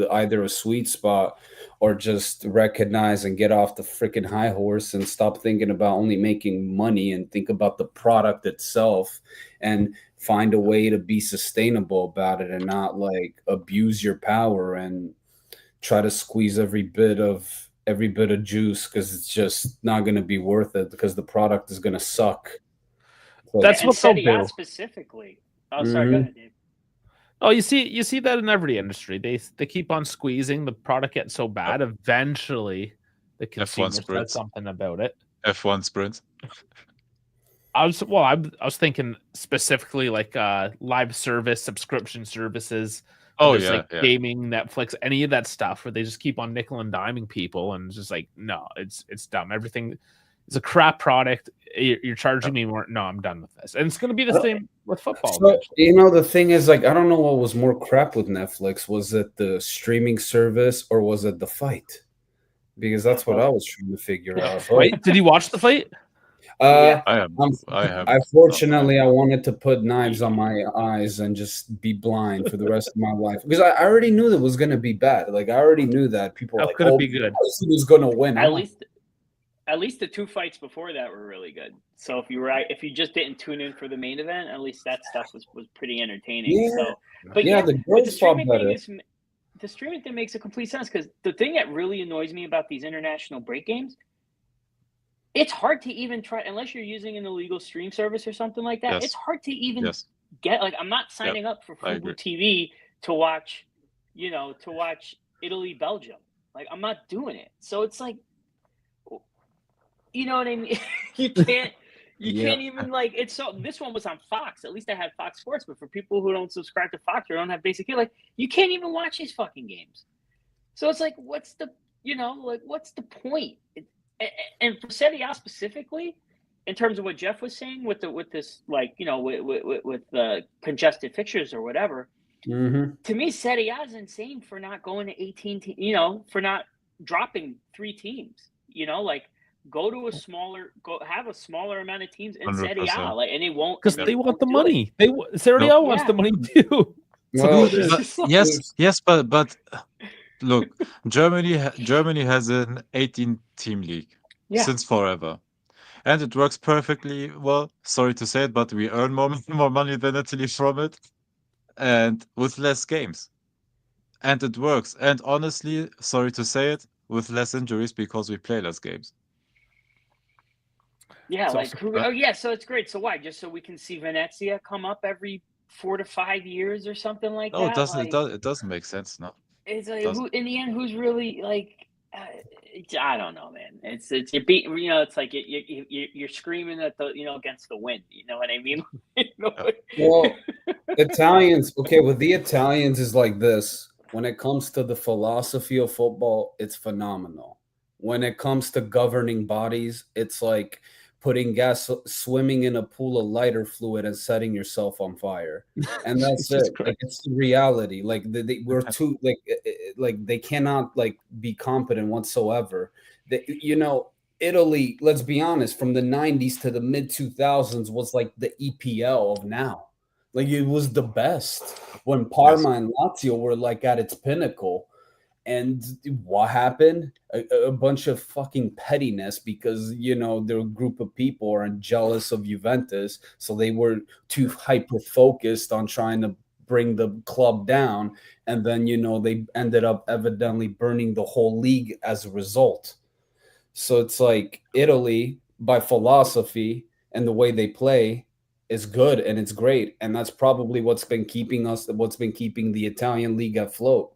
either a sweet spot or just recognize and get off the freaking high horse and stop thinking about only making money and think about the product itself and find a way to be sustainable about it and not abuse your power and try to squeeze every bit of juice, because it's just not going to be worth it because the product is going to suck. That's what they'll do specifically. Oh, sorry, go ahead, Dave. Oh, you see that in every industry. They keep on squeezing. The product gets so bad, eventually the consumer says something about it. F1 sprints. I was thinking specifically like live service, subscription services. Gaming, Netflix, any of that stuff where they just keep on nickel and diming people, and it's just like, no, it's dumb. Everything is a crap product. You're charging me more. No, I'm done with this. And it's going to be the same with football. So, the thing is, I don't know what was more crap with Netflix. Was it the streaming service or was it the fight? Because that's what I was trying to figure out. Wait, did you watch the fight? I have. Fortunately, I wanted to put knives on my eyes and just be blind for the rest of my life, because I already knew it was going to be bad. Like I already knew that people were like, could it be good? He was going to win. At least at least the 2 fights before that were really good. So if you just didn't tune in for the main event, at least that stuff was pretty entertaining. Yeah. So, but the girls fought better. The streaming thing makes a complete sense, because the thing that really annoys me about these international break games, it's hard to even try, unless you're using an illegal stream service or something like that. Yes. It's hard to even Yes. get, like, I'm not signing up for I agree. Fubo TV to watch, Italy, Belgium. Like, I'm not doing it. So it's like, you know what I mean? You can't even, like, it's so, this one was on Fox. At least I had Fox Sports, but for people who don't subscribe to Fox or don't have basic, like, you can't even watch these fucking games. So it's like, what's the point? And for Serie A specifically, in terms of what Jeff was saying with this, like, with the congested fixtures or whatever, to me, Serie A is insane for not going to 18 for not dropping 3 teams, like, have a smaller amount of teams in Serie A, 100%. like, and they won't, because they want the money. Serie A wants the money too. Well, yes, but look, Germany has an 18-team league since forever, and it works perfectly well. Sorry to say it, but we earn more money than Italy from it, and with less games, and it works. And honestly, sorry to say it, with less injuries because we play less games. Yeah, so it's great. So why? Just so we can see Venezia come up every 4 to 5 years or something like that? No, it doesn't. It doesn't make sense. No. It's like, in the end, who's really, like? I don't know, man. It's you're beating. It's like you're screaming at the against the wind. You know what I mean? Well, Italians. Okay, with the Italians is like this. When it comes to the philosophy of football, it's phenomenal. When it comes to governing bodies, it's like putting swimming in a pool of lighter fluid and setting yourself on fire, and that's it. Like, it's the reality. Like we're too like they cannot like be competent whatsoever. Italy. Let's be honest. From the 90s to the mid 2000s was like the EPL of now. Like, it was the best when Parma and Lazio were like at its pinnacle. And what happened? A bunch of fucking pettiness because, their group of people are jealous of Juventus. So they were too hyper-focused on trying to bring the club down. And then, they ended up evidently burning the whole league as a result. So it's like Italy, by philosophy and the way they play, is good and it's great. And that's probably what's been keeping the Italian league afloat.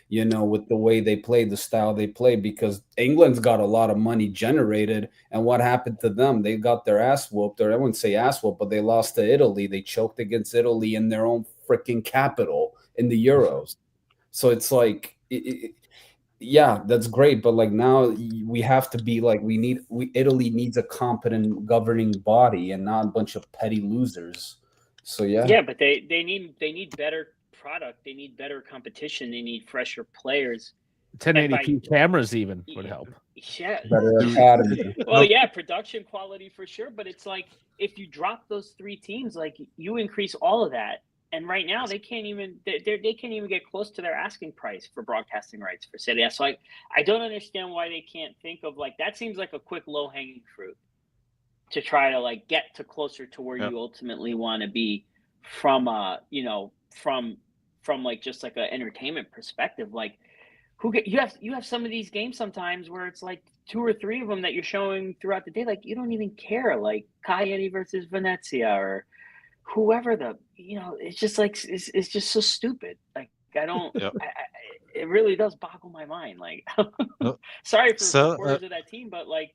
With the way they play, the style they play, because England's got a lot of money generated. And what happened to them? They got their ass whooped, or I wouldn't say ass whooped, but they lost to Italy. They choked against Italy in their own freaking capital in the Euros. So it's like, yeah, that's great. But like now we have to be like, Italy needs a competent governing body and not a bunch of petty losers. So yeah. Yeah, but they need better product. They need better competition. They need fresher players. 1080p cameras even would help. Yeah. Better academy. Well, yeah, production quality for sure. But it's like, if you drop those 3 teams, like, you increase all of that. And right now they can't even get close to their asking price for broadcasting rights for Serie A. So I don't understand why they can't think of, like, that seems like a quick low hanging fruit to try to like get to closer to where you ultimately want to be from from like just like an entertainment perspective. Like, you have some of these games sometimes where it's like 2 or 3 of them that you're showing throughout the day. Like, you don't even care, like Cagliari versus Venezia or whoever it's just like, it's just so stupid. Like, I don't, it really does boggle my mind. Like, sorry for supporters of that team, but like,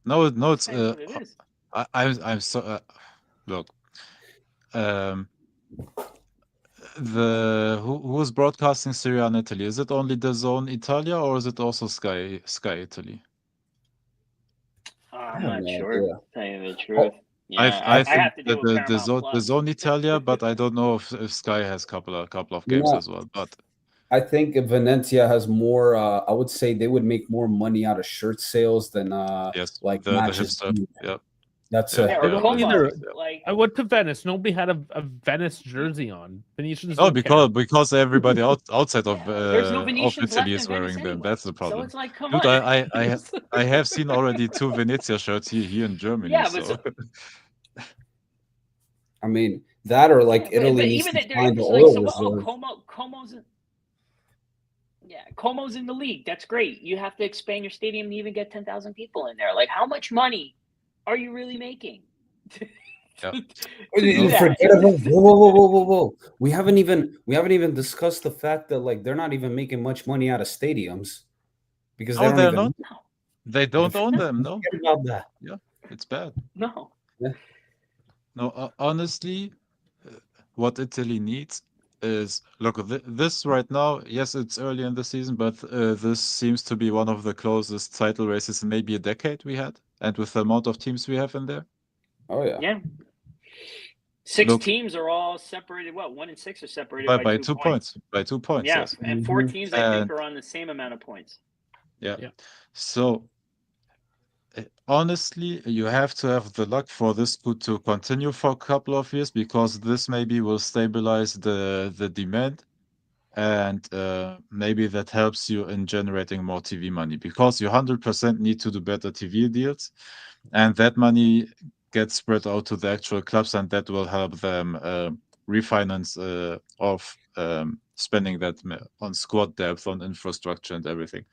no, it's, what it is. I'm so, look, who's broadcasting Serie A in Italy? Is it only DAZN Italia or is it also Sky Italy? I'm not sure. To tell you the truth. Yeah, I think have to do the Zone Italia, but I don't know if Sky has a couple of games as well. But I think Venezia has more. I would say they would make more money out of shirt sales than yes, like the matches. hipster. Yeah. That's Yeah. it. Yeah, They or don't Como. either. Like, I went to Venice. Nobody had a Venice jersey on. Venetians Oh, don't care. because everybody outside there's no of Venetians Italy left is in Venice wearing them. anyway. That's the So problem. it's like, come Dude, on. I have seen already 2 Venezia shirts here in Germany. Yeah, but So I mean, that or like yeah, Italy but needs even to if find the it's like, oil so what? Oh, reserve. Como's in the league. That's great. You have to expand your stadium to even get 10,000 people in there. Like, how much money are you really making? Yeah. Forget about whoa. We haven't even discussed the fact that like they're not even making much money out of stadiums because they Oh, don't they're even not. They don't own them. No. forget about that. Yeah, it's bad. No. No, honestly, what Italy needs is look. This right now, yes, it's early in the season, but this seems to be one of the closest title races in maybe a decade we had, and with the amount of teams we have in there. Oh yeah. Yeah. Six Look- teams are all separated. What, 1 and 6 are separated by 2 2 points. By 2 points. Yeah, Yes. and 4 Mhm. teams I think And- are on the same amount of points. Yeah. Yeah. So honestly, you have to have the luck for this to continue for a couple of years because this maybe will stabilize the demand, and maybe that helps you in generating more TV money because you 100% need to do better TV deals, and that money gets spread out to the actual clubs, and that will help them refinance of spending that on squad depth, on infrastructure, and everything.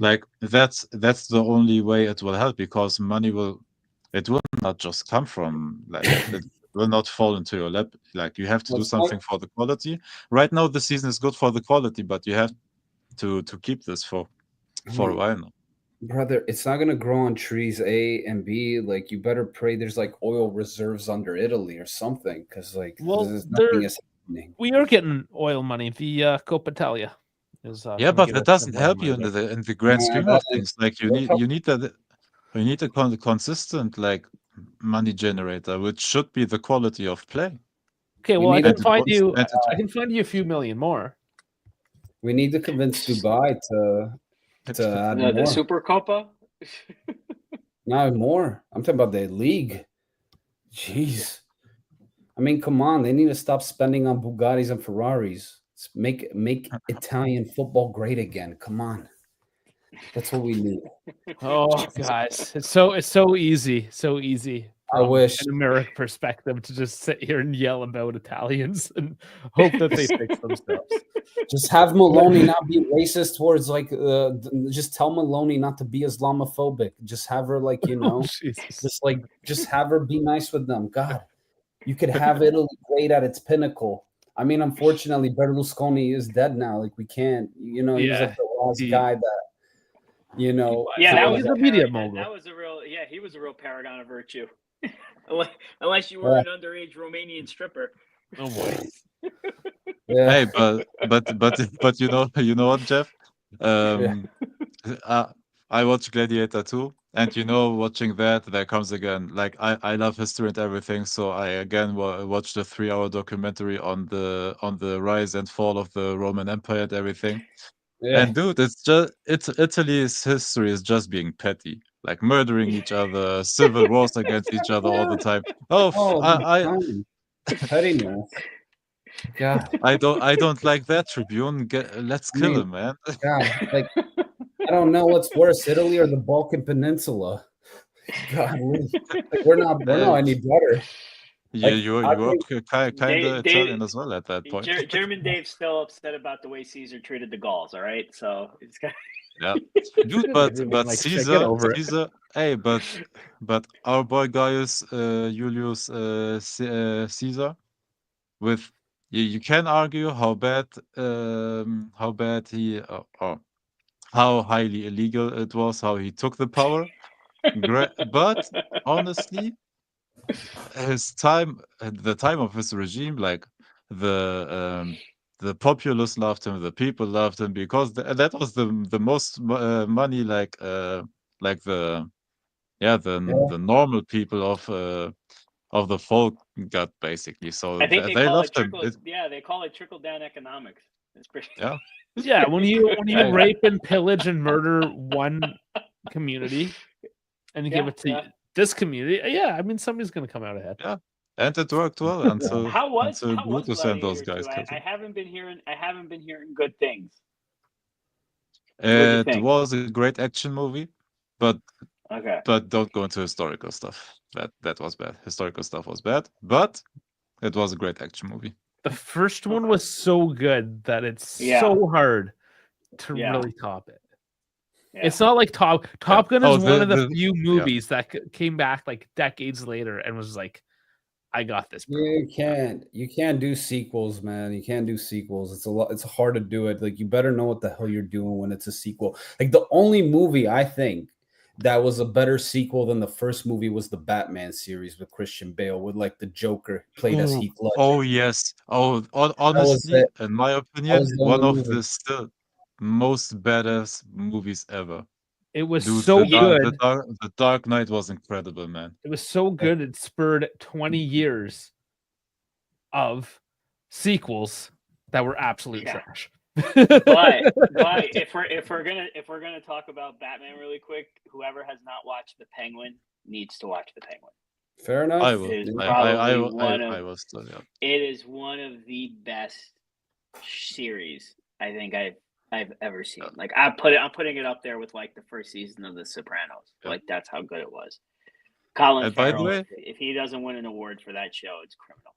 Like that's the only way it will help because money will not just come from like it will not fall into your lap. Like you have to do It's something for the quality. Right now the season is good for the quality, but you have to keep this for a while now. Brother, it's not gonna grow on trees, A and B. Like you better pray there's like oil reserves under Italy or something, because like Well, nothing is happening. we are getting oil money. The Coppa Italia is. Yeah, gonna but give that us doesn't some oil help you money. in the grand Yeah, scheme that of things. Like you need a consistent like money generator, which should be the quality of play. Okay, We well, I need can to- find you. and I can find you a few million more. We need to convince Dubai to add The more. Super Copa. Not more. I'm talking about the league. Jeez. I mean, come on. They need to stop spending on Bugattis and Ferraris. Make Italian football great again. Come on. That's what we need. Oh, guys, it's so easy, I from wish. an American perspective to just sit here and yell about Italians and hope that they fix themselves. Just have Maloney not be racist towards like just tell Maloney not to be Islamophobic. Just have her like, you know, Jesus. just have her be nice with them. God, you could have Italy great at its pinnacle. I mean, unfortunately, Berlusconi is dead now. Like we can't, you know, he was like the last guy that, you know. Yeah, that was he's a a media that mogul. was a real. Yeah, he was a real paragon of virtue. Unless you were an underage Romanian stripper. Oh boy. Yeah. Hey, but you know what, Jeff? I watched Gladiator 2, and watching that, there comes again. Like I love history and everything, so I again watched a 3-hour documentary on the rise and fall of the Roman Empire and everything. Yeah. And dude, Italy's history is just being petty, like murdering each other, civil wars against each other all the time. Pettiness. God. I don't like that Tribune. Let's kill him, man. God, like I don't know what's worse, Italy or the Balkan Peninsula. God, like, we're not any better. Yeah, Like, you I were think- kind of Italian as well at that point. German Dave's still upset about the way Caesar treated the Gauls. All right, so it's got. Yeah, dude, but Like, get over it. Caesar. Hey, but our boy Gaius Julius Caesar, with you can argue how bad he or how highly illegal it was, how he took the power. But honestly, the time of his regime, like the populace loved him, the people loved him because that was the most money, like the normal people of the folk got basically. So I think they they call loved it him. they call it trickle down economics. It's pretty. Yeah. Yeah, when you rape and pillage and murder one community and you give it to this community, yeah, I mean, somebody's gonna come out ahead. Yeah, and it worked well until How was Brutus and those Gladiator guys 2? killed I him. haven't been hearing good things. What'd you It think? was a great action movie, but Okay. don't go into historical stuff. That was bad. Historical stuff was bad, but it was a great action movie. The first one was so good that it's Yeah. so hard to Yeah. really top it. Yeah. It's not like Top Gun is Oh, one of the the few yeah. movies that came back like decades later and was like, I got this, bro. You can't do sequels, man. You can't do sequels. It's hard to do it. Like, you better know what the hell you're doing when it's a sequel. Like, the only movie I think that was a better sequel than the first movie was the Batman series with Christian Bale, with like the Joker played as Heath Ledger. Oh yes. Oh, was honestly, it. in my That opinion, was the one only of movie. the still most badass movies ever. It was Dude, so the good. Dark Knight was incredible, man. It was so good. It spurred 20 years of sequels that were absolute Yeah. trash. But if we're gonna talk about Batman really quick, whoever has not watched The Penguin needs to watch The Penguin. Fair enough. I will. It is I probably one I of will still, yeah. it is one of the best series I think I've ever seen. Yeah. Like I'm putting it up there with like the first season of The Sopranos. Yeah. Like that's how good it was. Colin And by the Farrell, way, if he doesn't win an award for that show, it's criminal.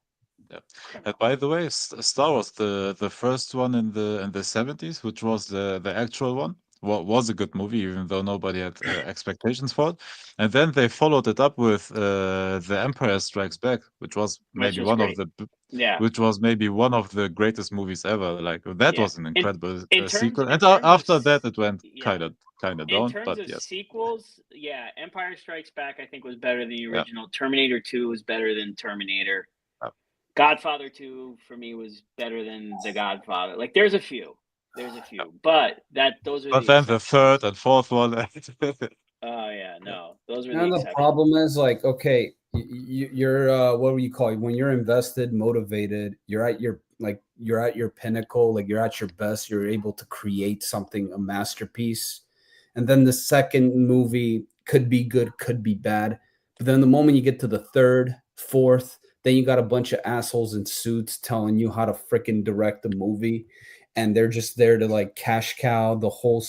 yeah. Criminal. And by the way, Star Wars, the first one in the 70s, which was the actual one, was a good movie, even though nobody had expectations for it. And then they followed it up with The Empire Strikes Back, which was Which maybe is one great. of the Yeah. which was maybe one of the greatest movies ever. Like that Yeah. was an incredible sequel. in And terms after of that, it went yeah. kind of In down. terms But of yes, sequels, yeah, Empire Strikes Back I think was better than the yeah, original. Terminator 2 was better than Terminator. yeah. Godfather 2 for me was better than The Godfather. Like there's a few. But those are But the then the exceptions. third and fourth one, Oh yeah, no. Those were the And the exceptions. problem is, like, okay, you're what do you call it? When you're invested, motivated, you're at your pinnacle, like you're at your best, you're able to create something, a masterpiece. And then the second movie could be good, could be bad. But then the moment you get to the third, fourth, then you got a bunch of assholes in suits telling you how to freaking direct the movie. And they're just there to like cash cow the whole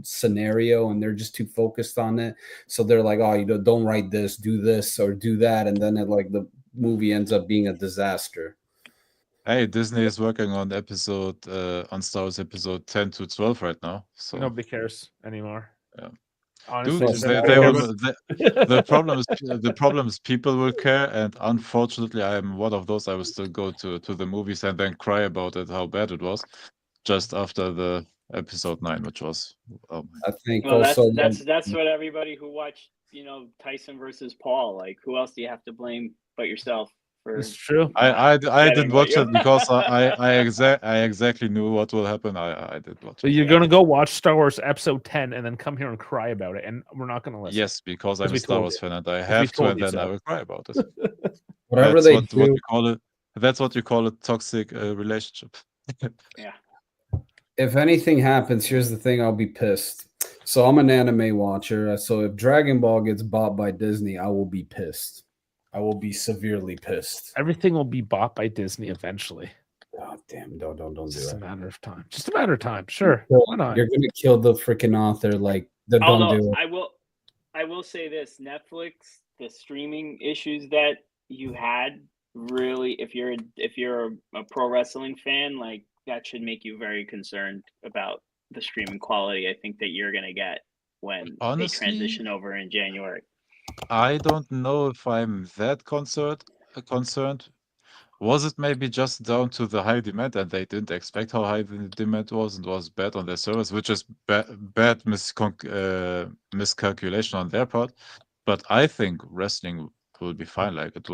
scenario, and they're just too focused on it. So they're like, oh, you don't write this, do this or do that, and then the movie ends up being a disaster. Hey, Disney is working on on Star Wars episode 10 to 12 right now. So Nobody cares anymore. yeah. Honestly, Dude, does they anybody care will. about- The problem is people will care, and unfortunately, I am one of those. I will still go to the movies and then cry about it, how bad it was, just after the episode 9, which was oh my. I think Well, also that's what everybody who watched, Tyson versus Paul, like who else do you have to blame but yourself for It's true. I getting didn't what watch it because I exactly knew what will happen. I did watch So it. you're gonna go watch Star Wars Episode 10 and then come here and cry about it, and we're not gonna listen. Yes, because I'm we a Star told Wars you. fan and I we have to, told and you then I so. will cry about it. whatever That's they what do, you call it. That's what you call a toxic relationship. Yeah. if anything happens, here's the thing: I'll be pissed. So I'm an anime watcher. So if Dragon Ball gets bought by Disney, I will be pissed. I will be severely pissed. Everything will be bought by Disney eventually. God damn! Don't do It's just a that. matter of time. Just a matter of time. Sure. You're Why not? gonna kill the freaking author. Like, don't Although do it. I will say this: Netflix, the streaming issues that you had, really, if you're a pro wrestling fan, like that should make you very concerned about the streaming quality. I think that you're gonna get when Honestly, they transition over in January. I don't know if I'm that concerned. Was it maybe just down to the high demand and they didn't expect how high the demand was and was bad on their servers, which is bad miscalculation on their part. But I think wrestling will be fine. Like it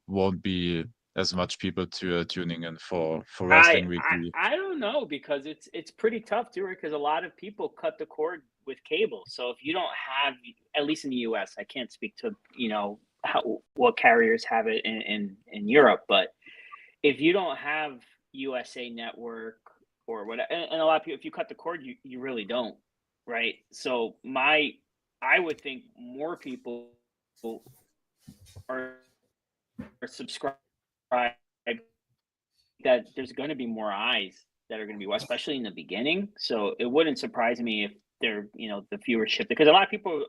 won't be as much people tuning in for wrestling weekly. I don't know, because it's pretty tough too, because a lot of people cut the cord with cable. So if you don't have, at least in the US, I can't speak to what carriers have it in Europe, but if you don't have USA Network or whatever, and a lot of people, if you cut the cord, you really don't, right? So I would think more people are subscribed, that there's going to be more eyes that are going to be, especially in the beginning. So it wouldn't surprise me if they're, the viewership, because a lot of people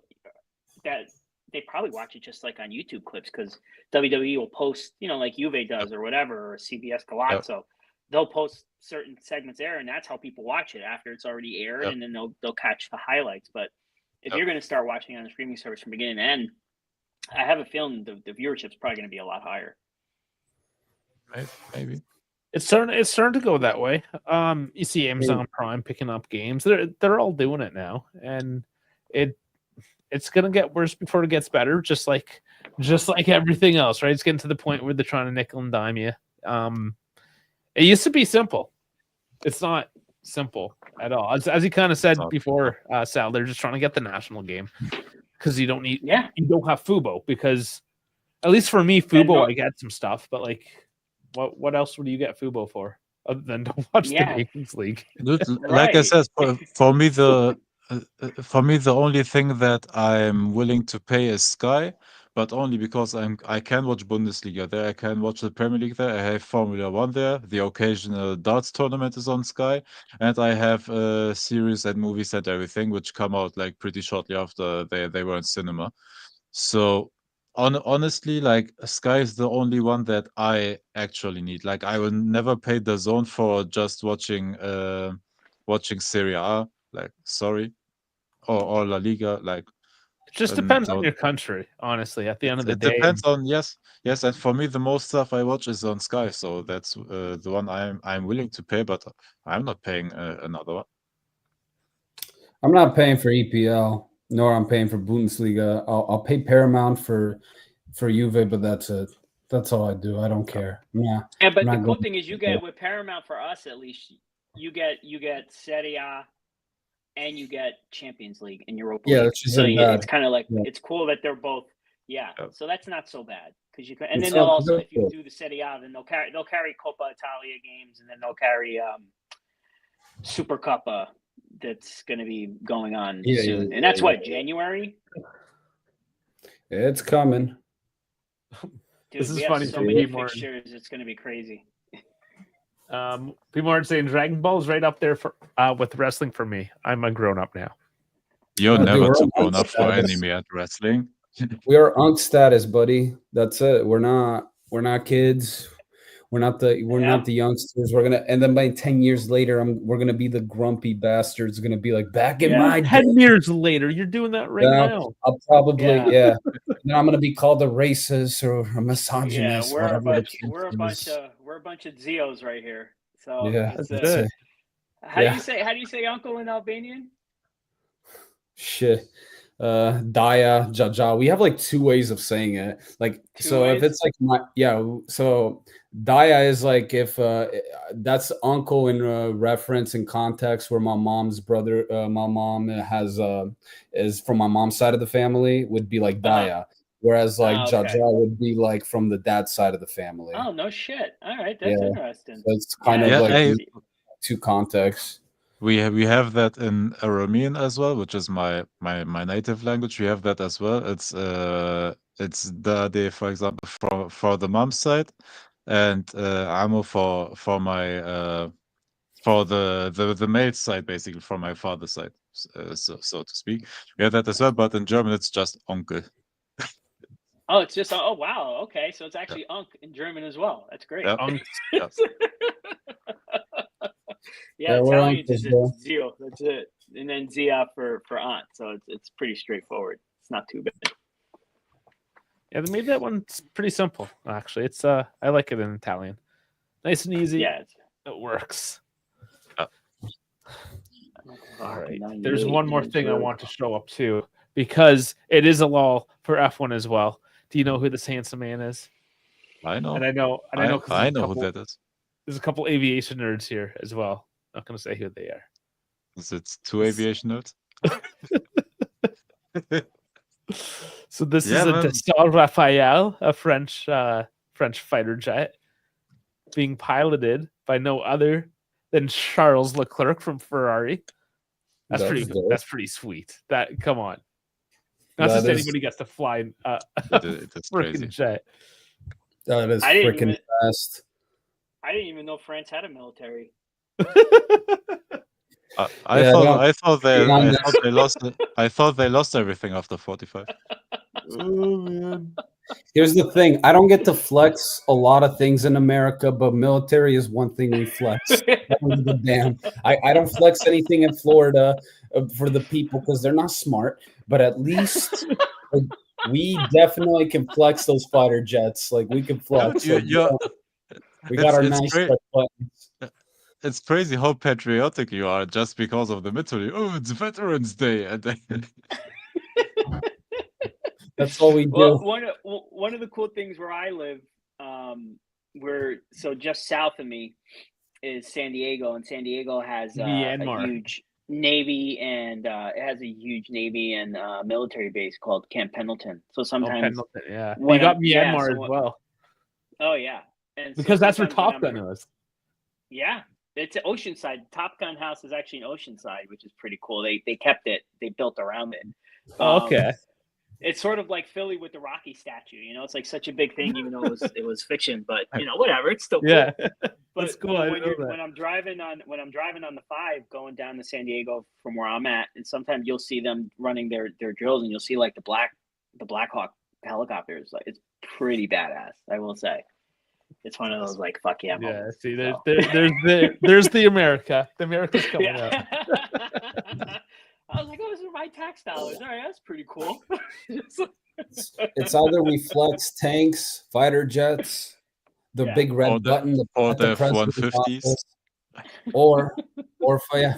that they probably watch it just like on YouTube clips, because WWE will post, like Juve does or whatever, or CBS Galazzo. They'll post certain segments there, and that's how people watch it after it's already aired, and then they'll catch the highlights. But if you're going to start watching on a streaming service from beginning to end, I have a feeling the viewership's probably going to be a lot higher. Maybe. It's starting to go that way. You see Amazon Prime picking up games. They're all doing it now, and it's gonna get worse before it gets better. Just like everything else, right? It's getting to the point where they're trying to nickel and dime you. It used to be simple. It's not simple at all. As you kind of said before, Sal, they're just trying to get the national game because you don't need. Yeah. You don't have Fubo, because at least for me, Fubo, I get some stuff, but like. What else would you get Fubo for other than to watch the Nations League? Like I said, for me the only thing that I'm willing to pay is Sky, but only because I can watch Bundesliga there, I can watch the Premier League there, I have Formula One there, the occasional darts tournament is on Sky, and I have series and movies and everything which come out like pretty shortly after they were in cinema. So honestly, like Sky is the only one that I actually need. Like I will never pay the zone for just watching Serie A. Like sorry, or La Liga. Like it just depends on your country. Honestly, at the end of the day, it depends on yes. And for me, the most stuff I watch is on Sky, so that's the one I'm willing to pay. But I'm not paying another one. I'm not paying for EPL. Nor I'm paying for Bundesliga. I'll pay Paramount for Juve, but that's it. That's all I do. I don't care. Yeah. But the cool thing is, you get with Paramount, for us at least, you get Serie A, and you get Champions League and Europa League. So it's kind of like it's cool that they're both. Yeah. So that's not so bad, because you can. And then they'll also, if you do the Serie A, then they'll carry Coppa Italia games, and then they'll carry Supercoppa. That's going to be going on soon, and that's what, January. It's coming. Dude, this is funny. So many fixtures, it's going to be crazy. People aren't saying Dragon Ball is right up there for with wrestling for me. I'm a grown up now. You're never too grown up for anime and wrestling. We are unk status, buddy. That's it. We're not kids. We're not the youngsters. We're gonna, and then by 10 years later, we're gonna be the grumpy bastards. Gonna be like, back in my 10 years later, you're doing that right now. I'll probably then I'm gonna be called a racist or a misogynist. We're a bunch of Zeos right here. So that's it. How do you say uncle in Albanian? Shit. Daya, Jaja. We have like two ways of saying it. Like if it's like so Daya is like if that's uncle in reference and context, where my mom's brother, my mom is from my mom's side of the family, would be like Daya. Whereas like Jaja would be like from the dad's side of the family. Oh no shit. All right, that's interesting. So it's kind of like two contexts. We have that in Aramean as well, which is my native language. We have that as well. It's Dade, for example, for the mom's side, and Amo for my for the male side, basically from my father's side, so to speak. We have that as well, but in German it's just Onkel. Oh, it's just wow, okay, so it's actually Onk in German as well. That's great. Italian is Zio. That's it, and then Zia for aunt. So it's pretty straightforward. It's not too bad. Yeah, they made that one pretty simple. Actually, it's I like it in Italian, nice and easy. Yeah, it works. All right, there's one more thing I want to show up too, because it is a lull for F1 as well. Do you know who this handsome man is? I know, and I know who that is. There's a couple aviation nerds here as well. Not going to say who they are. Is it two aviation nerds? So this is a Dassault Rafale, a French fighter jet, being piloted by no other than Charles Leclerc from Ferrari. That's pretty sweet. Come on. Not That just is- anybody gets to fly It is crazy. freaking jet. That is I didn't freaking even- fast. I didn't even know France had a military. I Yeah, thought they lost everything after 45. Oh man. Here's the thing. I don't get to flex a lot of things in America, but military is one thing we flex. I don't give a damn. I don't flex anything in Florida for the people because they're not smart, but at least like, we definitely can flex those fighter jets. Like we can flex. You- Like, you're- we got our it's nice great. red buttons. It's crazy how patriotic you are just because of the military. Oh, it's Veterans Day. And That's all we do. Well, one of the cool things where I live, so just south of me is San Diego, and San Diego has a Myanmar. huge Navy and it has a huge Navy and military base called Camp Pendleton. So Oh, sometimes, Pendleton, yeah. You when got I'm- yeah, Myanmar so as when- well. oh yeah, and so Because that's where sometimes Top when Gun I'm- was. Yeah, it's Oceanside. Top Gun house is actually in Oceanside, which is pretty cool. They kept it. They built around it. Okay. It's sort of like Philly with the Rocky statue. You know, it's like such a big thing, even though it was fiction. But you know, whatever. It's still cool. Yeah. But That's cool. I when, didn't know that. when I'm driving on the 5 going down to San Diego from where I'm at, and sometimes you'll see them running their drills, and you'll see like the Black Hawk helicopters. Like it's pretty badass, I will say. It's one of those like fuck yeah Yeah, moments. see, So. there's the America. The America's coming out. I was like, oh, those are my tax dollars. All right, that's pretty cool. It's either we flex tanks, fighter jets, the Yeah. big red Or the- button, or at the the president's F-150s. office, or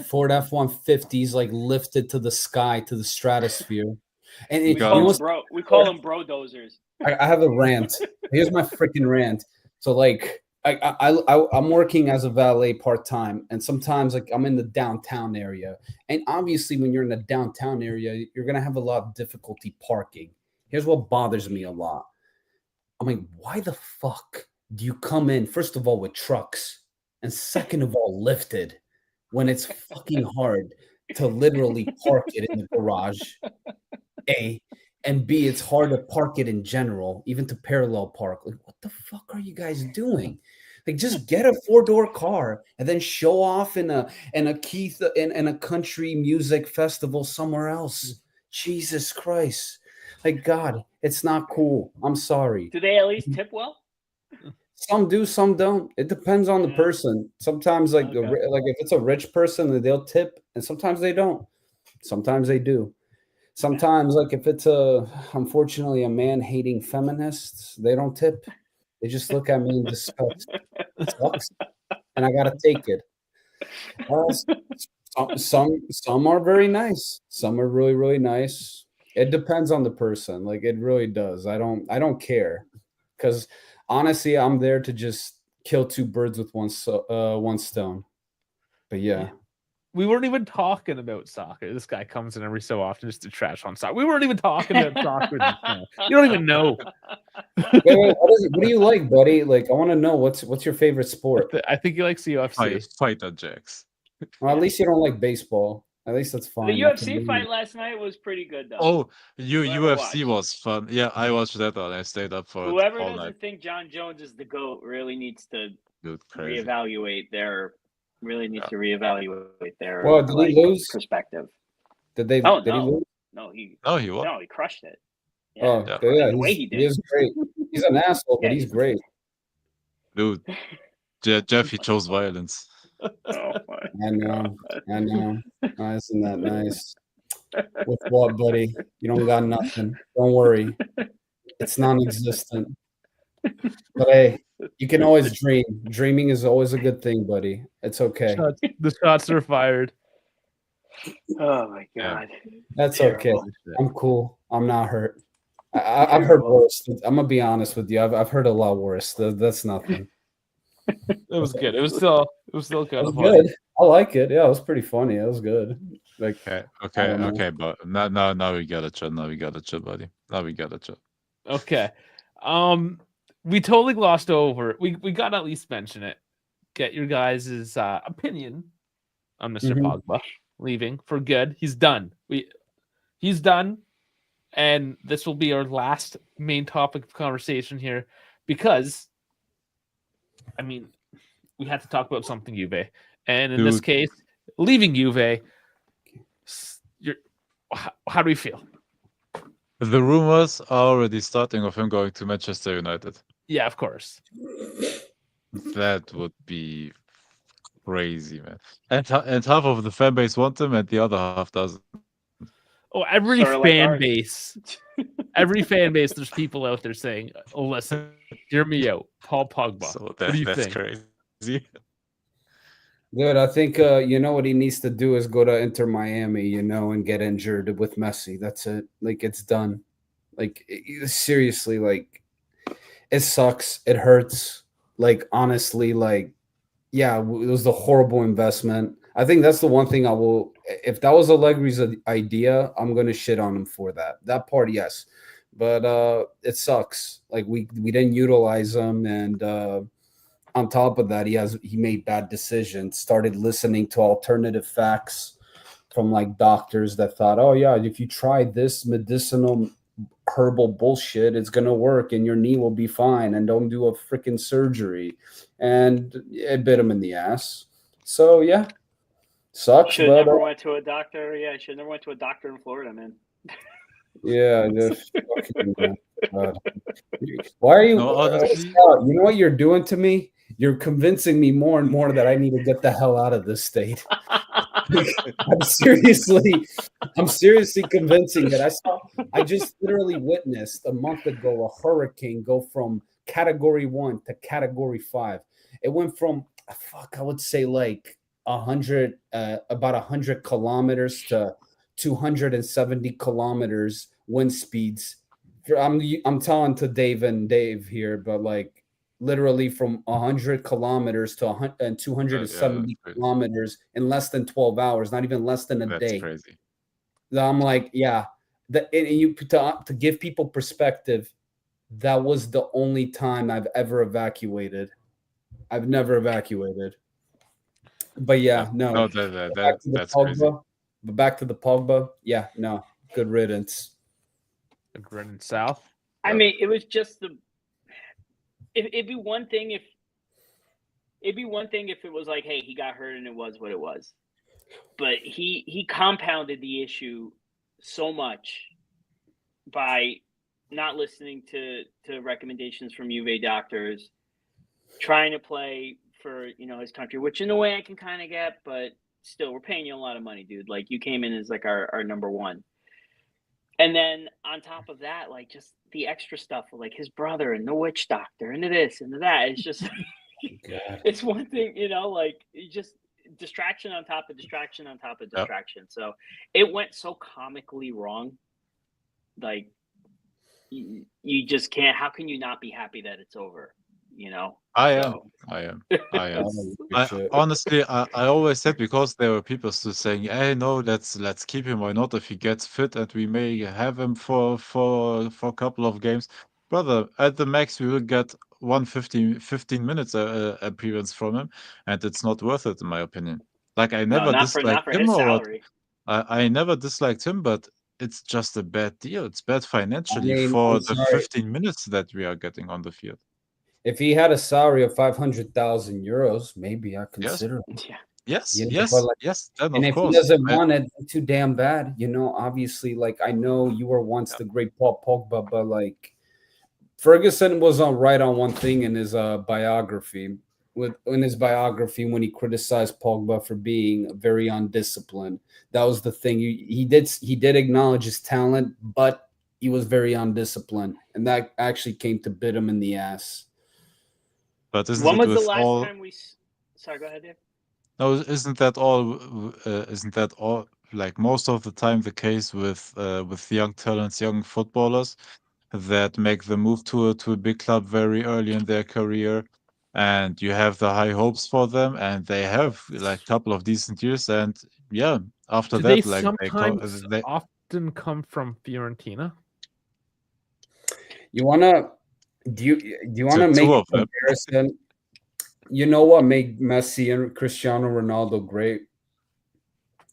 Ford F-150s like lifted to the sky, to the stratosphere. And we you got know call what's- them bro dozers. I have a rant. Here's my freaking rant. So like I'm working as a valet part-time, and sometimes like I'm in the downtown area. And obviously when you're in the downtown area, you're gonna have a lot of difficulty parking. Here's what bothers me a lot. I'm like, why the fuck do you come in, first of all, with trucks, and second of all, lifted, when it's fucking hard to literally park it in the garage? A. And B, it's hard to park it in general, even to parallel park. Like, what the fuck are you guys doing? Like, just get a 4-door car and then show off in a country music festival somewhere else. Jesus Christ. Like, God, it's not cool. I'm sorry. Do they at least tip well? Some do, some don't. It depends on the Yeah. person. Sometimes, like, Okay. like if it's a rich person, they'll tip, and sometimes they don't. Sometimes they do. Sometimes, like if it's unfortunately a man-hating feminist, they don't tip. They just look at me in disgust. It sucks, and I gotta take it. Some are very nice. Some are really, really nice. It depends on the person. Like it really does. I don't care, because honestly, I'm there to just kill two birds with one stone. But yeah. We weren't even talking about soccer. This guy comes in every so often just to trash on soccer. We weren't even talking about soccer. Just now. You don't even know. Wait, what do you like, buddy? Like, I want to know what's your favorite sport. I think he likes the UFC. Fighter jacks. Well, at least you don't like baseball. At least that's fine. The That's UFC amazing. fight last night was pretty good though. Oh, Whoever UFC watched. was fun. Yeah, I watched that one. I stayed up for Whoever it all doesn't night. think John Jones is the GOAT really needs to Dude, crazy. reevaluate their Well, did he lose? perspective. Did he No, lose? no, he He won. crushed it. Oh, Yeah. yeah. The way he He did. is great. He's an asshole, but Yeah, he's great. Dude, Jeff, he chose violence. Oh my I know. Oh, isn't that nice? With what, buddy? You don't got nothing. Don't worry. It's non-existent. But hey, you can always dream. Dreaming is always a good thing, buddy. It's okay. The shots are fired. Oh my god. That's okay. Terrible. I'm cool. I'm not hurt. I've heard worse. I'm gonna be honest with you. I've heard a lot worse. That's nothing. It was good. It was still It kind was of fun. good. I like it. Yeah, it was pretty funny. It was good. Like, Okay, but now we gotta chill. Now we gotta chill, buddy. Now we gotta chill. Okay. We totally glossed over. We gotta at least mention it. Get your guys' opinion on mister Mhm. Pogba leaving for good. He's done. He's done. And this will be our last main topic of conversation here, because, I mean, we had to talk about something Juve, and in this case, leaving Juve. How do we feel? The rumors are already starting of him going to Manchester United. Yeah, of course. That would be crazy, man. And half of the fan base want him, and the other half doesn't. Oh, every fan base, there's people out there saying, "Oh, listen, hear me out, Paul Pogba." So what do you think? Crazy. Dude, I think you know what he needs to do is go to Inter Miami, and get injured with Messi. That's it. Like, it's done. Like, seriously, like, it sucks. It hurts. Like, honestly, like, yeah, it was a horrible investment. I think that's the one thing I will. If that was Allegri's idea, I'm gonna shit on him for that. That part, yes, but it sucks. Like, we didn't utilize him, and on top of that, he made bad decisions. Started listening to alternative facts from like doctors that thought, oh yeah, if you try this medicinal herbal bullshit, it's gonna work and your knee will be fine, and don't do a freaking surgery. And it bit him in the ass. So yeah, sucks. Should have never went to a doctor. Yeah, should never went to a doctor in Florida, man. Yeah, why are you? You know what you're doing to me? You're convincing me more and more that I need to get the hell out of this state. I'm seriously convincing that I just literally witnessed a month ago a hurricane go from category 1 to category 5. It went from I would say like 100 about 100 kilometers to 270 kilometers wind speeds. I'm telling to Dave here, but like literally from 100 kilometers to 270 kilometers in less than 12 hours, not even less than a day. Crazy. I'm like, yeah, to give people perspective, that was the only time I've ever evacuated. I've never evacuated. But yeah, no. That's crazy. But back to the Pogba, yeah, no, good riddance. Good riddance, South. I mean, it was just it'd be one thing if it was like, hey, he got hurt and it was what it was. But he compounded the issue so much by not listening to recommendations from Juve doctors, trying to play for his country, which in a way I can kind of get, but still, we're paying you a lot of money, dude. Like, you came in as like our number one. And then on top of that, like, just the extra stuff, like his brother and the witch doctor and this and that. It's just, it's one thing, like, just distraction on top of distraction on top of distraction. Yep. So it went so comically wrong. Like, you just can't. How can you not be happy that it's over? I am. Honestly, I always said, because there were people still saying, "Hey, no, let's keep him. Why not? If he gets fit, and we may have him for a couple of games, brother. At the max, we will get 15 minutes appearance from him, and it's not worth it, in my opinion. Like, I never disliked him, I never disliked him, but it's just a bad deal. It's bad financially for the 15 minutes that we are getting on the field. If he had a salary of 500,000 euros, maybe I consider it. Yeah. Yes. Then and if he doesn't want it too damn bad, obviously, like, I know you were once the great Paul Pogba, but like, Ferguson was right on one thing in his biography. In his biography, when he criticized Pogba for being very undisciplined, that was the thing. He did acknowledge his talent, but he was very undisciplined, and that actually came to bit him in the ass. But when was the last time we? Sorry, go ahead, Dave. No, isn't that all? Like, most of the time, the case with young talents, young footballers that make the move to a big club very early in their career, and you have the high hopes for them, and they have like a couple of decent years, and after that, like, they often come from Fiorentina. You wanna? Do you want to make a comparison? You know what made Messi and Cristiano Ronaldo great?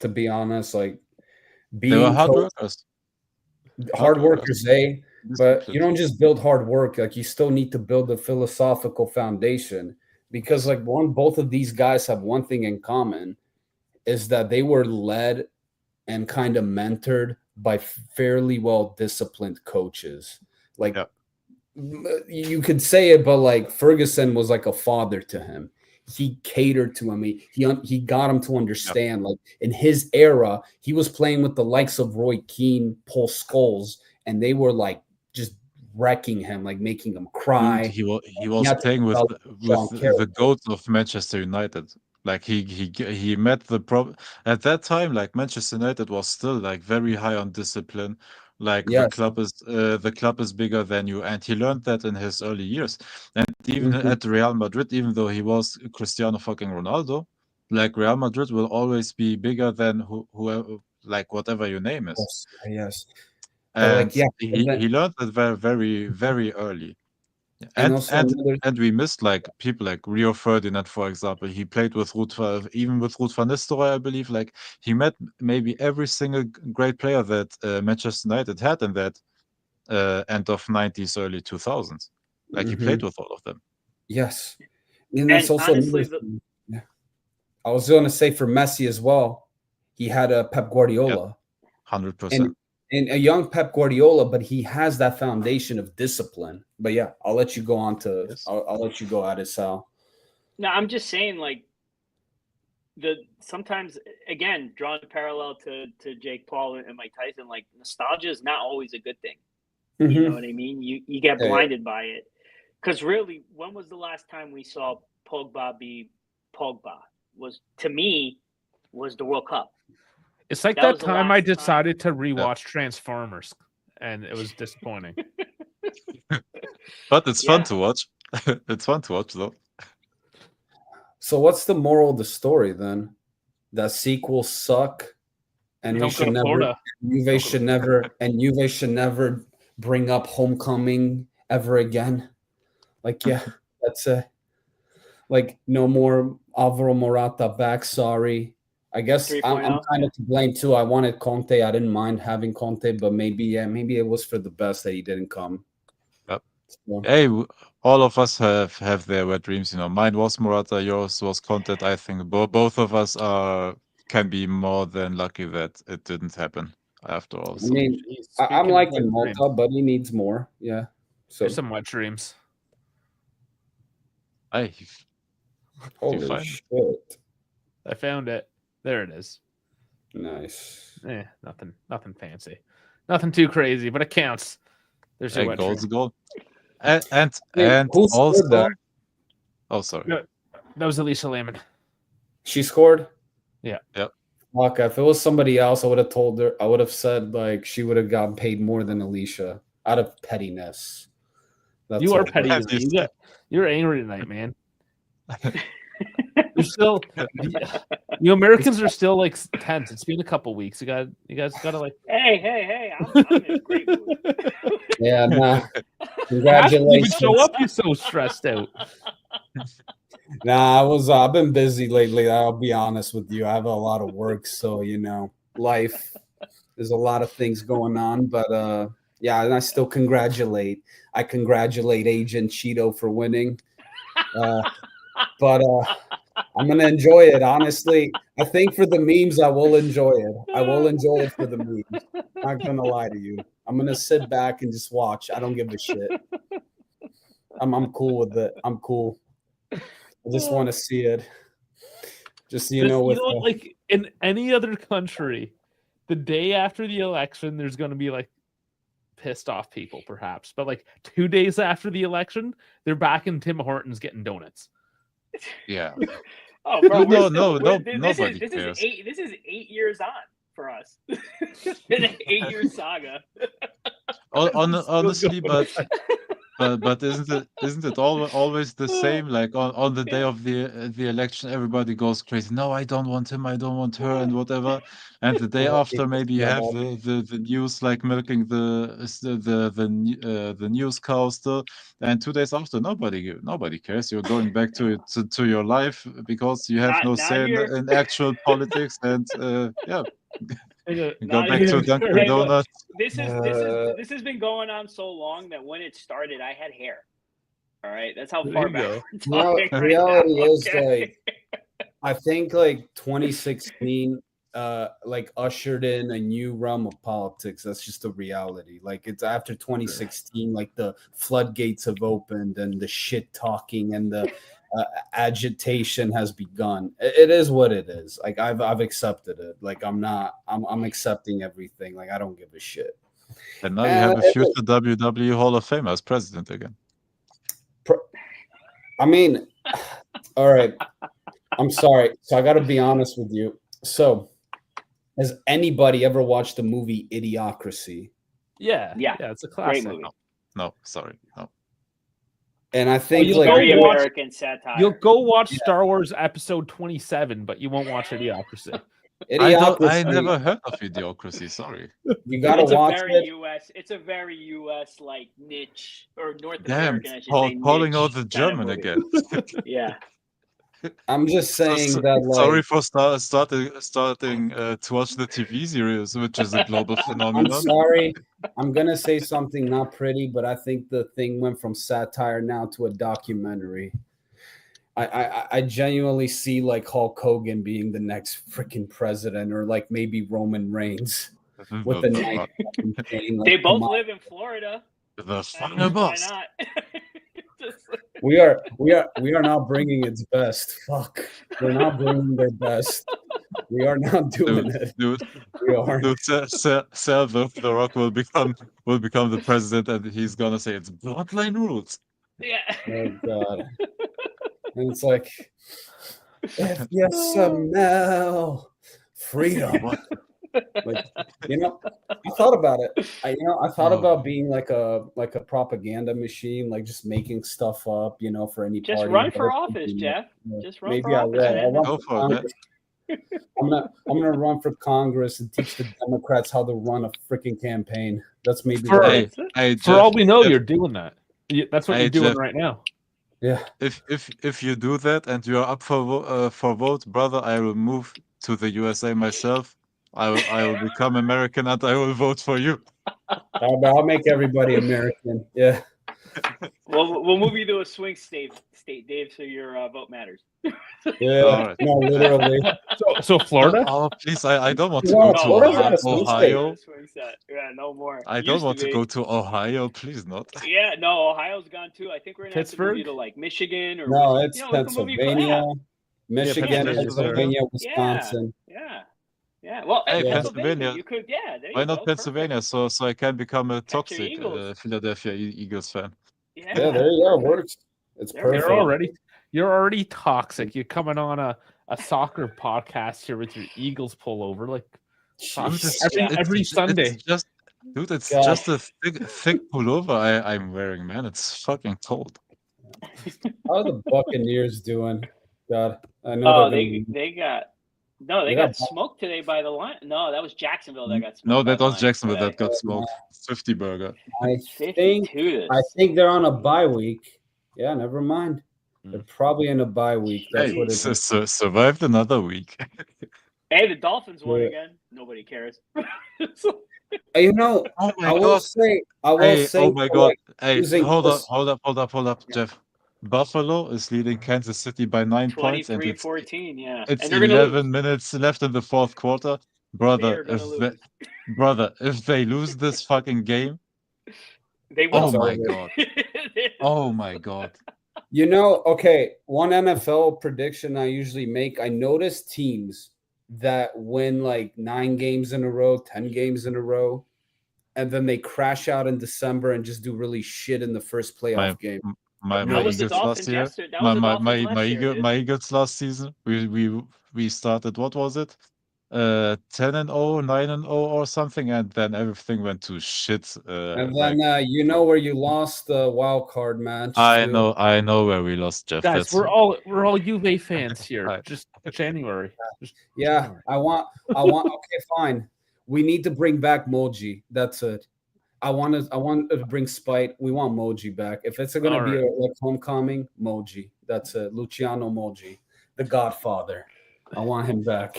To be honest, like, they were hard workers. hard workers, but you Disciplined. don't just build hard work. Like you still need to build a philosophical foundation because like both of these guys have one thing in common is that they were led and kind of mentored by fairly well disciplined coaches. Like Yeah. you could say it, but like Ferguson was like a father to him. He catered to him. He got him to understand. Like in his era, he was playing with the likes of Roy Keane, Paul Scholes, and they were like just wrecking him, like making him cry. Dude, he was playing with the goats of Manchester United. Like he met the problem at that time. Like Manchester United was still like very high on discipline. Like Yes. the club is bigger than you, and he learned that in his early years. And even at Real Madrid, even though he was Cristiano fucking Ronaldo, like Real Madrid will always be bigger than whoever, like whatever your name is. Yes. And like, he learned that very, very, very early. And we missed like people like Rio Ferdinand, for example. He played with even with Ruud van Nistelrooy, I believe. Like he met maybe every single great player that Manchester United had in that end of 90s, early 2000s. Like he played with all of them. Yes, and that's also honestly, I was going to say for Messi as well. He had a Pep Guardiola, 100%. And a young Pep Guardiola, but he has that foundation of discipline. But yeah, I'll let you go on to. Yes. I'll let you go at it, Sal. No, I'm just saying, like sometimes again, drawing a parallel to Jake Paul and Mike Tyson, like nostalgia is not always a good thing. Mm-hmm. You know what I mean? You get blinded by it because really, when was the last time we saw Pogba be Pogba? To me was the World Cup. It's like that time I decided to rewatch Transformers, and it was disappointing. But it's fun to watch. It's fun to watch, though. So what's the moral of the story, then? That sequels suck, and Juve should never bring up Homecoming ever again. Like, yeah, that's like no more Alvaro Morata back. Sorry. I guess I'm kind of to blame too. I wanted Conte. I didn't mind having Conte, but maybe it was for the best that he didn't come. Yep. So. Hey, all of us have their wet dreams. You know, mine was Morata, yours was Conte. I think both of us can be more than lucky that it didn't happen after all. So. I mean, I'm liking Morata, but he needs more. Yeah. So there's some wet dreams. Holy shit! I found it. There it is. Nice. Nothing fancy. Nothing too crazy, but it counts. There's your wet goal's a goal. And also that? Oh, sorry. No, that was Alicia Lehman. She scored? Yeah. Yep. Fuck, if it was somebody else, I would have told her, I would have said like she would have gotten paid more than Alicia out of pettiness. That's you are petty. You're angry tonight, man. You're still, you Americans are still like tense. It's been a couple weeks. You guys gotta like. Hey! I'm in a great mood. Yeah, nah. Congratulations. You show up. You're so stressed out. Nah, I've been busy lately. I'll be honest with you. I have a lot of work, so life. There's a lot of things going on, but yeah, and I still congratulate. I congratulate Agent Cheeto for winning. But I'm gonna enjoy it. Honestly, I think for the memes, I will enjoy it. I will enjoy it for the memes. Not gonna lie to you. I'm gonna sit back and just watch. I don't give a shit. I'm cool with it. I'm cool. I just want to see it. Just like in any other country, the day after the election, there's gonna be like pissed off people, perhaps. But like 2 days after the election, they're back in Tim Hortons getting donuts. Yeah. Oh, bro, nobody cares. This is 8 years on for us. It's been an 8-year saga. Honestly, but isn't it always the same? Like on the day of the election, everybody goes crazy. No, I don't want him. I don't want her, and whatever. And the day after, maybe you have the news like milking the news cow still. And 2 days after, nobody cares. You're going back to your life because you have no say in actual politics. And yeah. Go Not back even to Dunkin' Hey, look, Donuts. this has been going on so long that when it started, I had hair. All right, that's how There far you back go. we're talking right Reality now, is okay? I think like 2016 like ushered in a new realm of politics. That's just a reality. Like it's after 2016, like the floodgates have opened and the shit talking and the agitation has begun. It is what it is. Like I've accepted it. Like I'm accepting everything. Like I don't give a shit. And now you have a future WWE Hall of Famer as president again. I mean, all right. I'm sorry. So I got to be honest with you. So, has anybody ever watched the movie Idiocracy? Yeah, it's a Great classic. movie. No, sorry, no. And I think you'll like Very go watch- American satire. You'll go watch Star Wars Episode 27, but you won't watch Idiocracy. I never heard of Idiocracy. Sorry. You gotta watch it. US. It's a very US like niche or North Damn, American. I should say. calling niche out the kind of German movie. again. Yeah. I'm just saying that. Like, sorry for starting to watch the TV series, which is a global phenomenon. I'm sorry. I'm gonna say something not pretty, but I think the thing went from satire now to a documentary. I genuinely see like Hulk Hogan being the next freaking president, or like maybe Roman Reigns with a nice chain. Like, they both live in Florida. The final boss. Why not? We are not bringing its best. Fuck, we're not bringing their best. We are not doing it. Dude, we are. Dude, the Rock will become the president, and he's gonna say it's bloodline rules. Yeah. Oh God. And it's like, if you smell freedom. Like, you know, I thought about it. I thought about being like a propaganda machine, like just making stuff up, for any just party. run for office, Jeff. Just run maybe for office. I will. Go for it. I'm gonna run for Congress and teach the Democrats how to run a freaking campaign. That's maybe For all we know, you're doing that. That's what you're doing right now. Yeah. If you do that and you're up for vote, brother, I will move to the USA myself. I will become American and I will vote for you. I'll make everybody American. Yeah. We'll move you to a swing state, Dave, so your vote matters. Yeah. Right. No, literally. So Florida? Oh, please! I don't want to go to Ohio. Yeah, no more. I don't want to go to Ohio. Please not. Yeah, no, Ohio's gone too. I think we're gonna have to move you to like Michigan or it's Pennsylvania, Michigan, Pennsylvania, Wisconsin. Yeah. Well, hey, Pennsylvania. You could, why not Pennsylvania? Perfect. So I can become a toxic Philadelphia Eagles fan. Yeah, there you go. It works. It's perfect. You're already toxic. You're coming on a soccer podcast here with your Eagles pullover, like every Sunday. It's just a thick pullover I'm wearing, man. It's fucking cold. How are the Buccaneers doing? God, I know. They got smoked today by the line. No, that was Jacksonville that got smoked. No, that was Jacksonville that got smoked. 50 burger. I think they're on a bye week. Yeah, never mind. They're probably in a bye week. That's what it is. Survived another week. Hey, the Dolphins won again. Nobody cares. Oh my God. I will say. Oh my God. Hey, hold up, Jeff. Buffalo is leading Kansas City by 9 points, and it's 23-14. Yeah, it's 11 minutes left in the fourth quarter, brother. If they lose this fucking game, they will. Oh my God. Oh my God. Okay, one NFL prediction I usually make. I notice teams that win like 9 games in a row, 10 games in a row, and then they crash out in December and just do really shit in the first playoff game. My Eagles last year. My Eagles last season. We started, what was it? 10-0, 9-0 or something, and then everything went to shit. And then where you lost the wild card match. I know where we lost, Jeff. Guys, we're all Juve fans here. Just January. I want. Okay, fine. We need to bring back Moji. That's it. I want to bring Spite. We want Moji back. If it's going to be a homecoming, Moji. That's it. Luciano Moji, the Godfather. I want him back.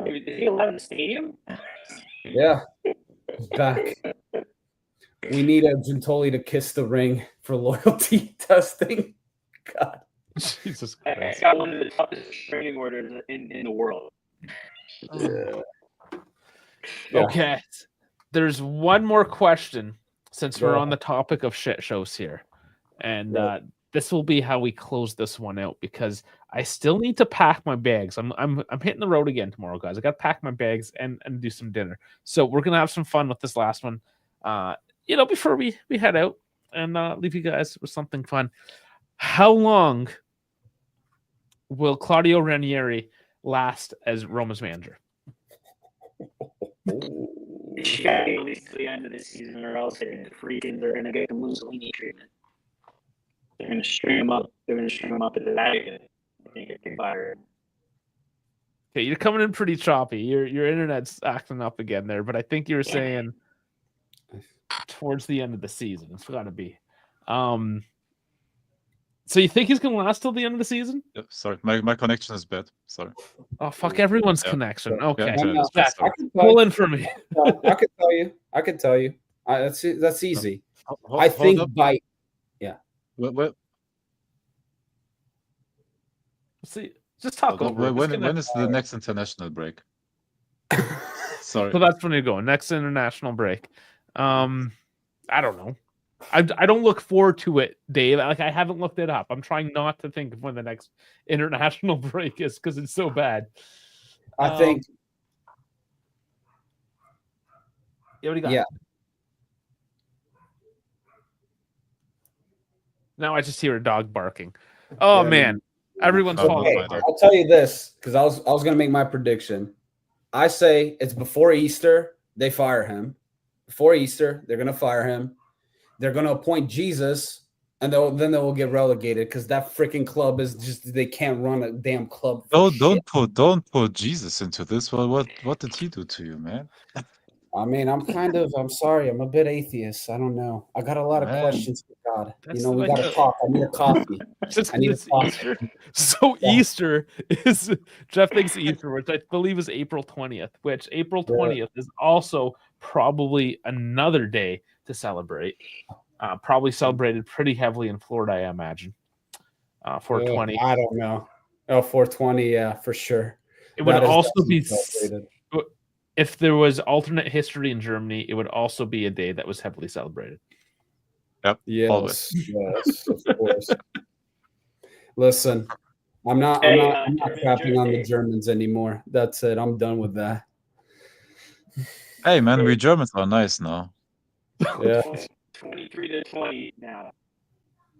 Is he allowed in the stadium? Yeah, he's back. We need a Gintoli to kiss the ring for loyalty testing. God. Jesus I Christ. got one of the toughest training orders in the world. Yeah. Okay. There's one more question since we're Go on the topic of shit shows here. And Right. this will be how we close this one out because I still need to pack my bags. I'm hitting the road again tomorrow, guys. I got to pack my bags and do some dinner. So we're gonna have some fun with this last one. Before we head out and leave you guys with something fun. How long will Claudio Ranieri last as Roma's manager? She got at least to the end of the season, or else they're gonna get the Mussolini treatment. They're gonna string him up. They're gonna string him up at the leg and get fired. Okay, you're coming in pretty choppy. Your internet's acting up again there, but I think you were saying towards the end of the season. It's got to be. So you think he's gonna last till the end of the season? Yep, sorry, my connection is bad. Sorry. Oh fuck everyone's Yeah. connection. Yeah, Okay, yeah, No, that's I fine. can pull in for me. I could tell you. That's easy. Hold- I hold think up. by Well, See, just talk over. it. when is the next international break? Sorry. So that's when you're going. Next international break. I don't know. I don't look forward to it, Dave. Like I haven't looked it up. I'm trying not to think of when the next international break is because it's so bad. I think Yeah, what do you got? yeah. Now I just hear a dog barking. Oh Yeah, man, everyone's Oh, falling my apart. I'll tell you this because I was gonna make my prediction. I say it's before Easter. They fire him. Before Easter, they're gonna fire him. They're gonna appoint Jesus, and then they will get relegated because that freaking club is just—they can't run a damn club. For shit. Don't put Jesus into this. Well, what did he do to you, man? I mean, I'm sorry. I'm a bit atheist. I don't know. I got a lot of Man. questions for God. That's We like got to talk. I need a coffee. Just I need 'cause a it's coffee. Easter. So Yeah. Easter is Jeff thinks Easter, which I believe is April 20th, which April 20th is also probably another day to celebrate. Probably celebrated pretty heavily in Florida, I imagine. 420. I don't know. Oh, 420. Yeah, for sure. It would That is also definitely be celebrated. if there was alternate history in Germany, it would also be a day that was heavily celebrated. Yep. Yes, Always. yes, of course. Listen, I'm not crapping on the Germans anymore. That's it. I'm done with that. Hey, man, we Germans are nice now. Yeah. 23 to 20 now.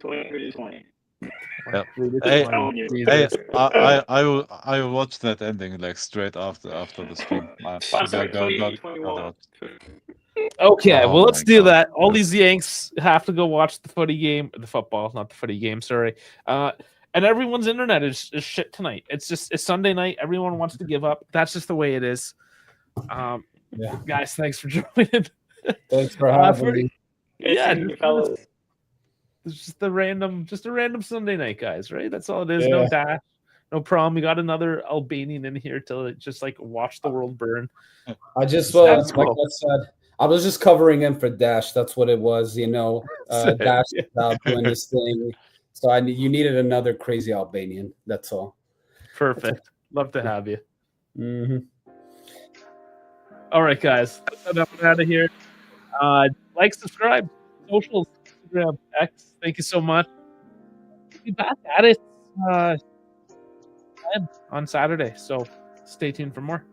23 to 20. Yep. Hey, Hey, I will watch that ending like straight after the stream. Okay, Oh well, let's my do God. that. All these Yanks have to go watch the football, not the footy game. Sorry. And everyone's internet is shit tonight. It's Sunday night. Everyone wants to give up. That's just the way it is. Yeah. Guys, thanks for joining. Thanks for having me. Yeah, fellas. it's just a random Sunday night, guys. Right? That's all it is. No dash, no problem. We got another Albanian in here to just like watch the world burn. I just That's like cool. I said, I was just covering in for Dash. That's what it was, Dash is out doing this thing. So you needed another crazy Albanian. That's all. Perfect. Love to have you. Mm-hmm. All right, guys. Enough out of here. Like, subscribe, socials, Instagram, X. Thank you so much. We'll be back at it on Saturday. So stay tuned for more.